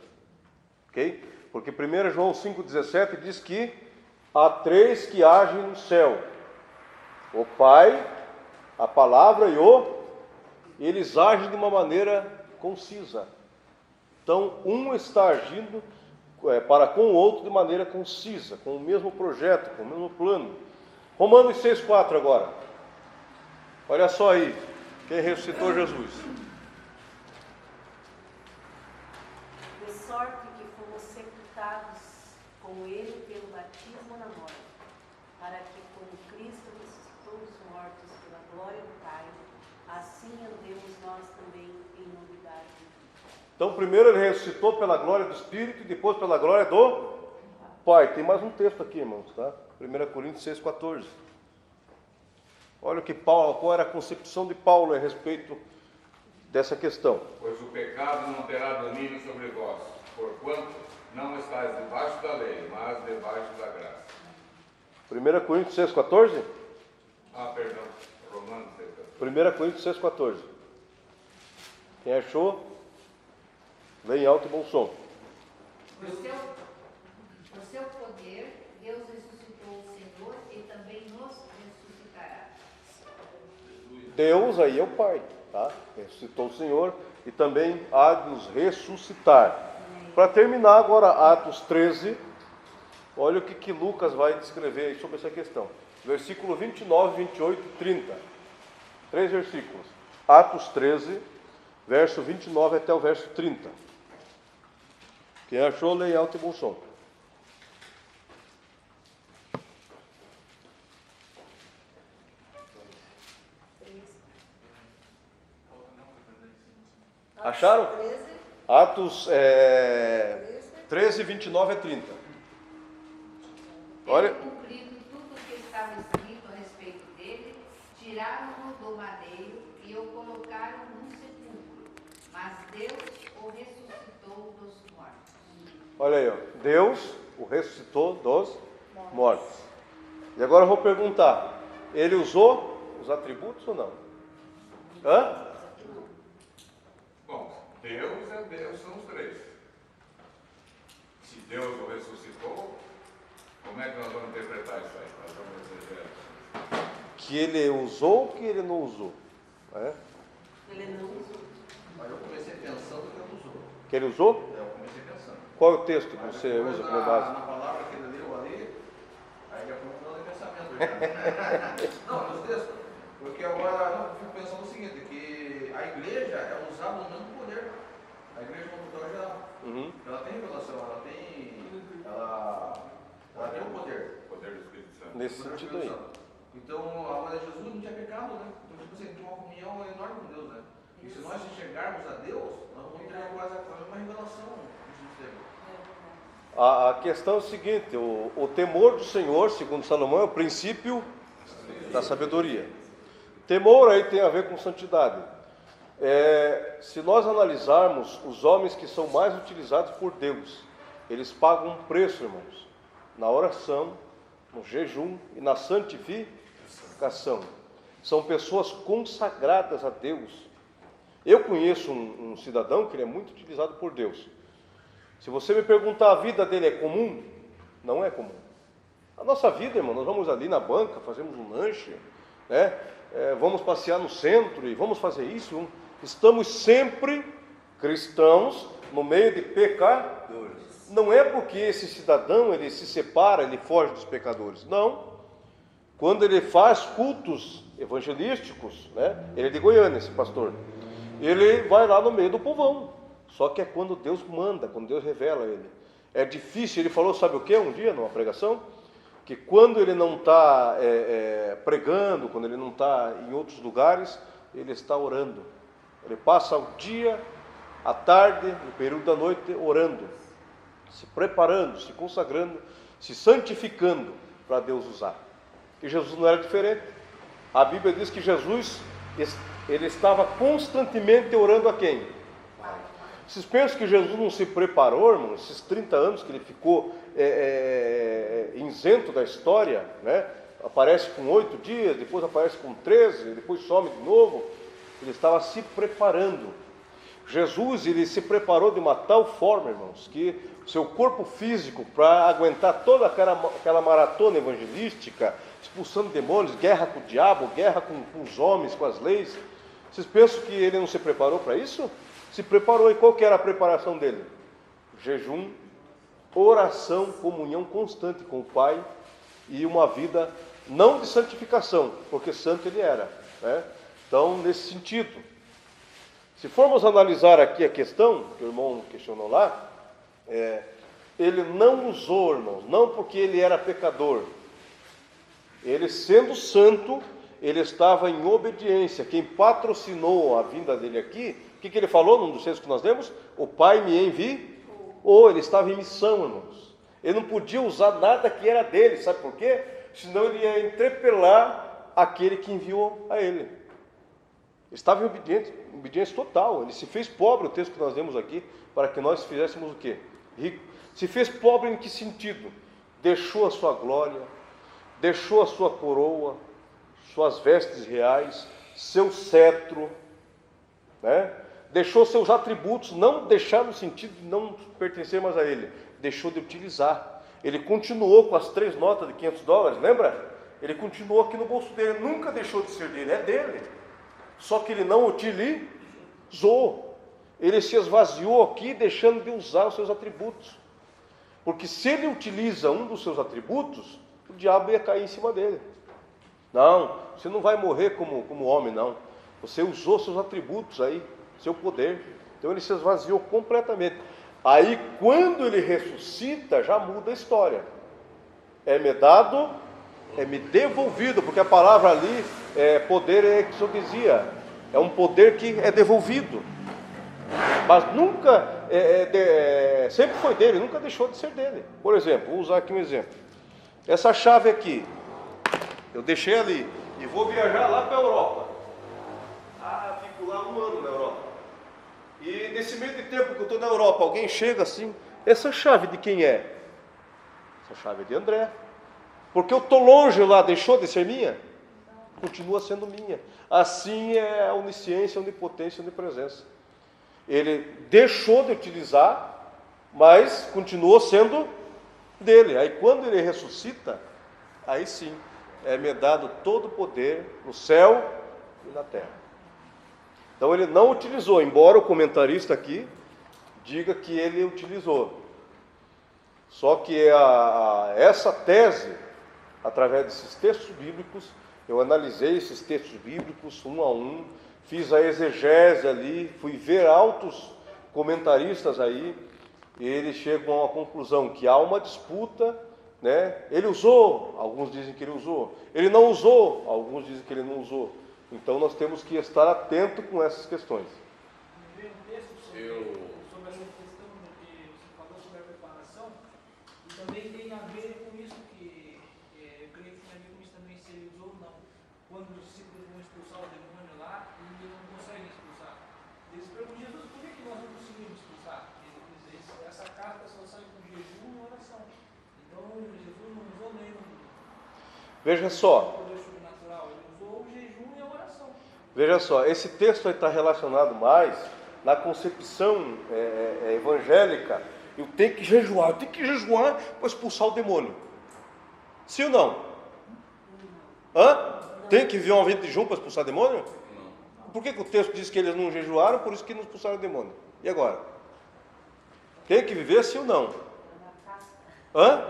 Ok? Porque 1 João 5,17 diz que há três que agem no céu: o Pai, a Palavra e eles agem de uma maneira concisa. Então, um está agindo para com o outro de maneira concisa, com o mesmo projeto, com o mesmo plano. Romanos 6,4 agora. Olha só aí, quem ressuscitou Jesus. De sorte que fomos sepultados com ele pelo batismo na morte, para que, como Cristo ressuscitou dos mortos pela glória do Pai, assim andemos nós também em novidade de vida. Então, primeiro ele ressuscitou pela glória do Espírito e depois pela glória do Pai. Tem mais um texto aqui, irmãos, tá? 1 Coríntios 6,14. Olha o que qual era a concepção de Paulo a respeito dessa questão. Pois o pecado não terá domínio sobre vós, porquanto não estáis debaixo da lei, mas debaixo da graça. 1 Coríntios 6,14? Perdão, Romanos 6,14. 1 Coríntios 6,14. Quem achou? Lê em alto e bom som. Por seu poder, Deus ressuscitou o Senhor e também nos ressuscitará. Deus aí é o Pai, tá? Ressuscitou o Senhor e também há de nos ressuscitar. Para terminar agora Atos 13, olha o que Lucas vai descrever aí sobre essa questão. Versículo 29, 28 e 30. 3 versículos. Atos 13, verso 29 até o verso 30. Quem achou, lê em alto e bom som. Acharam? Atos 13, 29 a 30. Olha. Tendo cumprido tudo o que estava escrito a respeito dele, tiraram-no do madeiro e o colocaram num sepulcro. Mas Deus o ressuscitou dos mortos. Olha aí, ó. Deus o ressuscitou dos mortos. E agora eu vou perguntar: ele usou os atributos ou não? Hã? Bom, Deus é Deus, são os três. Se Deus o ressuscitou, como é que nós vamos interpretar isso aí? Nós vamos dizer Que ele usou ou que ele não usou? Ele não usou. Mas eu comecei pensando que ele usou. Que ele usou? Eu comecei pensando. Qual é o texto que Mas você depois usa como base? Na palavra que ele leu ali, aí já foi mudando de pensamento. Não, nos textos. Porque agora eu fico pensando o seguinte, que a igreja é usada no mesmo poder. A igreja como toda geral. Uhum. Ela tem revelação, ela tem o poder. o poder do Espírito Santo. Nesse Poder do sentido Espírito aí. Santo. Então, a hora de Jesus não tinha pecado, né? Então, tipo assim, tinha uma comunhão enorme com Deus, né? E se nós enxergarmos a Deus, nós vamos ter quase a mesma revelação que Jesus teve. A questão é o seguinte: o temor do Senhor, segundo Salomão, é o princípio da sabedoria. Temor aí tem a ver com santidade. Se nós analisarmos os homens que são mais utilizados por Deus, eles pagam um preço, irmãos, na oração, no jejum e na santificação. São pessoas consagradas a Deus. Eu conheço um cidadão que ele é muito utilizado por Deus. Se você me perguntar, a vida dele é comum? Não é comum. A nossa vida, irmão, nós vamos ali na banca, fazemos um lanche, né? Vamos passear no centro e vamos fazer isso. Estamos sempre cristãos no meio de pecadores. Não é porque esse cidadão ele se separa, ele foge dos pecadores. Não. Quando ele faz cultos evangelísticos, né? Ele é de Goiânia, esse pastor. Ele vai lá no meio do povão. Só que é quando Deus manda, quando Deus revela a ele. É difícil, ele falou, sabe o que, um dia, numa pregação? Que quando ele não está pregando, quando ele não está em outros lugares, ele está orando. Ele passa o dia, a tarde, no período da noite, orando, se preparando, se consagrando, se santificando para Deus usar. E Jesus não era diferente. A Bíblia diz que Jesus, ele estava constantemente orando a quem? Vocês pensam que Jesus não se preparou, irmão, esses 30 anos que ele ficou isento da história, né? Aparece com 8 dias, depois aparece com 13, depois some de novo. Ele estava se preparando. Jesus, ele se preparou de uma tal forma, irmãos, que seu corpo físico, para aguentar toda aquela maratona evangelística, expulsando demônios, guerra com o diabo, guerra com os homens, com as leis. Vocês pensam que ele não se preparou para isso? Se preparou. E qual que era a preparação dele? Jejum, oração, comunhão constante com o Pai e uma vida não de santificação, porque santo ele era, né? Então, nesse sentido, se formos analisar aqui a questão, que o irmão questionou lá, ele não usou, irmãos, não porque ele era pecador. Ele, sendo santo, ele estava em obediência. Quem patrocinou a vinda dele aqui, o que ele falou num dos textos que nós lemos? O Pai me enviou. Ele estava em missão, irmãos. Ele não podia usar nada que era dele, sabe por quê? Senão ele ia entrepelar aquele que enviou a ele. Ele estava em obediência total. Ele se fez pobre, o texto que nós lemos aqui, para que nós fizéssemos o quê? Rico. Se fez pobre em que sentido? Deixou a sua glória, deixou a sua coroa, suas vestes reais, seu cetro, né? Deixou seus atributos, não deixar no sentido de não pertencer mais a ele, deixou de utilizar. Ele continuou com as 3 notas de $500, lembra? Ele continuou aqui no bolso dele, nunca deixou de ser dele, é dele. Só que ele não utilizou. Ele se esvaziou aqui, deixando de usar os seus atributos. Porque se ele utiliza um dos seus atributos, o diabo ia cair em cima dele. Não, você não vai morrer como homem, não. Você usou seus atributos aí, seu poder. Então ele se esvaziou completamente. Aí quando ele ressuscita, já muda a história. É-me dado, é-me devolvido, porque a palavra ali, poder é exodesia. É um poder que é devolvido. Mas nunca, sempre foi dele, nunca deixou de ser dele. Por exemplo, vou usar aqui um exemplo. Essa chave aqui, eu deixei ali e vou viajar lá para a Europa. Fico lá 1 ano na Europa. E nesse meio de tempo que eu estou na Europa, alguém chega assim, essa chave de quem é? Essa chave é de André. Porque eu estou longe lá, deixou de ser minha? Continua sendo minha. Assim é a onisciência, a onipotência, a onipresença. Ele deixou de utilizar, mas continuou sendo dele. Aí quando ele ressuscita, aí sim, me dado todo o poder no céu e na terra. Então ele não utilizou, embora o comentarista aqui diga que ele utilizou. Só que essa tese, através desses textos bíblicos, eu analisei esses textos bíblicos um a um, fiz a exegese ali, fui ver altos comentaristas aí, e eles chegam a uma conclusão que há uma disputa, né? Ele usou, alguns dizem que ele usou, ele não usou, alguns dizem que ele não usou. Então nós temos que estar atento com essas questões. Veio um texto sobre essa questão que você falou sobre a preparação, e também tem a ver com isso que eu creio que tem a ver com isso também, se ele usou ou não. Quando os discípulos vão expulsar o demônio lá e não conseguem expulsar. Eles perguntam, Jesus, por que nós não conseguimos expulsar? Essa carta só sai com jejum e oração. Então Jesus não usou nenhum. Veja só. Veja só, esse texto está relacionado mais na concepção evangélica eu tenho que jejuar para expulsar o demônio. Sim ou não? Hã? Tem que viver uma vida de jejum para expulsar o demônio? Por que o texto diz que eles não jejuaram, por isso que não expulsaram o demônio? E agora? Tem que viver sim ou não? Hã?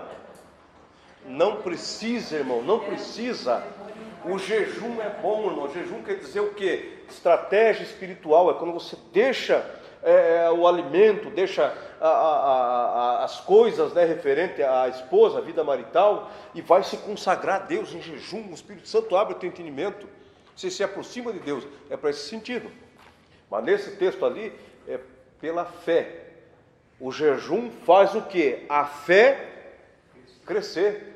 Não precisa, irmão, não precisa. O jejum é bom, irmão. O jejum quer dizer o quê? Estratégia espiritual. É quando você deixa o alimento, deixa as coisas, né, referente à esposa, à vida marital, e vai se consagrar a Deus em jejum. O Espírito Santo abre o teu entendimento. Você se aproxima de Deus. É para esse sentido. Mas nesse texto ali, é pela fé. O jejum faz o quê? A fé crescer.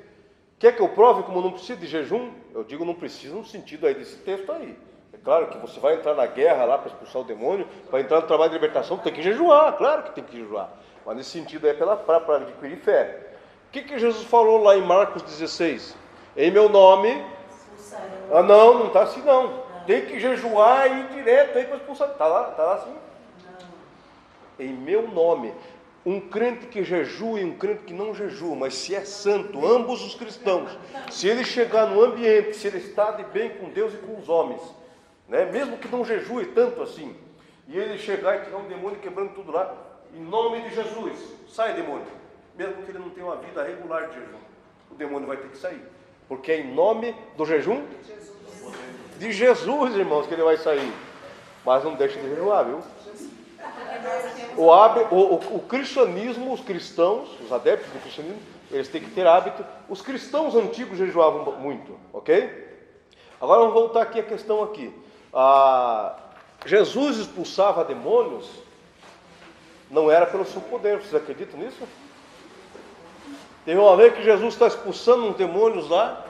Quer que eu prove como não precisa de jejum? Eu digo não precisa no sentido aí desse texto aí. É claro que você vai entrar na guerra lá para expulsar o demônio, para entrar no trabalho de libertação, tem que jejuar, claro que tem que jejuar. Mas nesse sentido é para adquirir fé. O que Jesus falou lá em Marcos 16? Em meu nome... Ah, não está assim não. Tem que jejuar e ir direto aí para expulsar. Está lá assim? Em meu nome. Um crente que jejua e um crente que não jejua, mas se é santo, ambos os cristãos, se ele chegar no ambiente, se ele está de bem com Deus e com os homens, né, mesmo que não jejue tanto assim, e ele chegar e tirar um demônio quebrando tudo lá, em nome de Jesus, sai demônio, mesmo que ele não tenha uma vida regular de jejum, o demônio vai ter que sair, porque é em nome do jejum de Jesus, irmãos, que ele vai sair, mas não deixa de jejuar, viu? O cristianismo, os cristãos, os adeptos do cristianismo, eles têm que ter hábito. Os cristãos antigos jejuavam muito, ok? Agora vamos voltar aqui à questão aqui. Jesus expulsava demônios, não era pelo seu poder, vocês acreditam nisso? Teve uma vez que Jesus está expulsando uns demônios lá,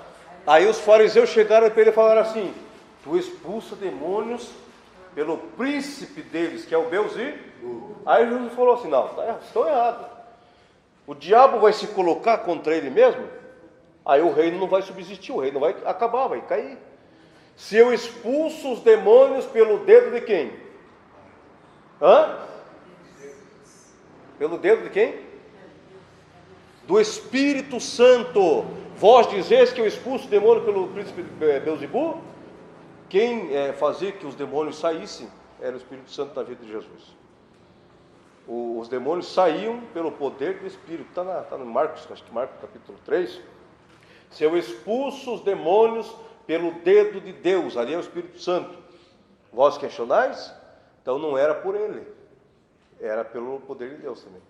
aí os fariseus chegaram para ele e falaram assim: tu expulsa demônios pelo príncipe deles, que é o Beelzebub. Aí Jesus falou assim: não, estão errados. O diabo vai se colocar contra ele mesmo, aí o reino não vai subsistir, o reino vai acabar, vai cair. Se eu expulso os demônios pelo dedo de quem? Pelo dedo de quem? Do Espírito Santo. Vós dizeis que eu expulso o demônio pelo príncipe Beelzebub? Quem fazia que os demônios saíssem era o Espírito Santo na vida de Jesus. Os demônios saíam pelo poder do Espírito. Está no Marcos, acho que Marcos capítulo 3. Se eu expulso os demônios pelo dedo de Deus, ali é o Espírito Santo. Vós questionais? Então não era por ele, era pelo poder de Deus também.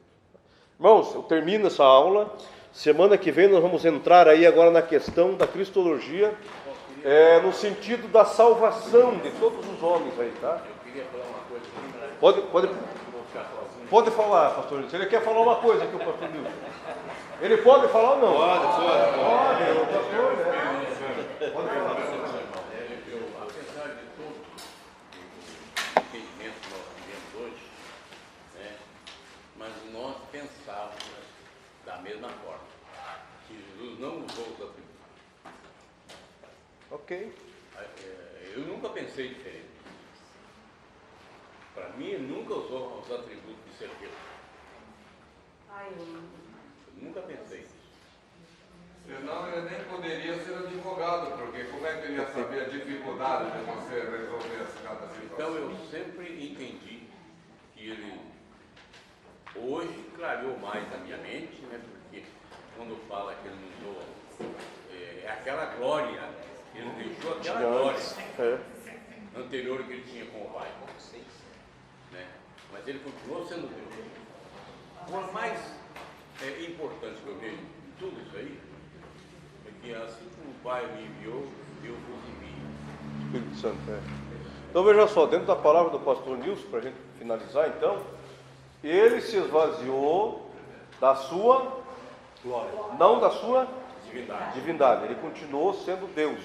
Irmãos, eu termino essa aula. Semana que vem nós vamos entrar aí agora na questão da cristologia, no sentido da salvação de todos os homens aí, tá? Eu queria falar uma coisa. Pode falar, pastor Nilson. Ele quer falar uma coisa aqui, o pastor Nilson. Ele pode falar ou não? Pode, o pastor, né? Pode falar. Apesar de todo o entendimento que nós tivemos hoje, né, mas nós pensávamos da mesma forma, que Jesus não usou os atributos. Ok. Eu nunca pensei diferente. Para mim, ele nunca usou os atributos de ser Deus. Eu nunca pensei nisso. Senão ele nem poderia ser advogado, porque como é que ele ia saber a dificuldade de você resolver cada situação? Então eu sempre entendi que ele hoje clareou mais a minha mente, né? Porque quando fala que ele não usou aquela glória, ele deixou aquela glória anterior que ele tinha com o Pai, né? Mas ele continuou sendo Deus. O mais importante que eu vejo em tudo isso aí é que assim como o Pai me enviou, eu vos envio. Espírito Santo, Então veja só, dentro da palavra do pastor Nilson, para a gente finalizar então, ele se esvaziou da sua glória, não da sua divindade. Ele continuou sendo Deus,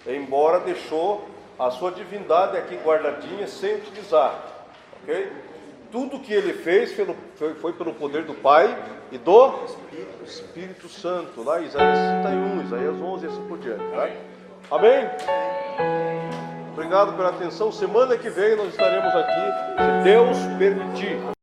embora deixou a sua divindade aqui guardadinha sem utilizar, ok? Tudo que ele fez foi pelo poder do Pai e do Espírito Santo, lá em Isaías 61, Isaías 11 e assim por diante, tá? Amém? Obrigado pela atenção. Semana que vem nós estaremos aqui, se Deus permitir.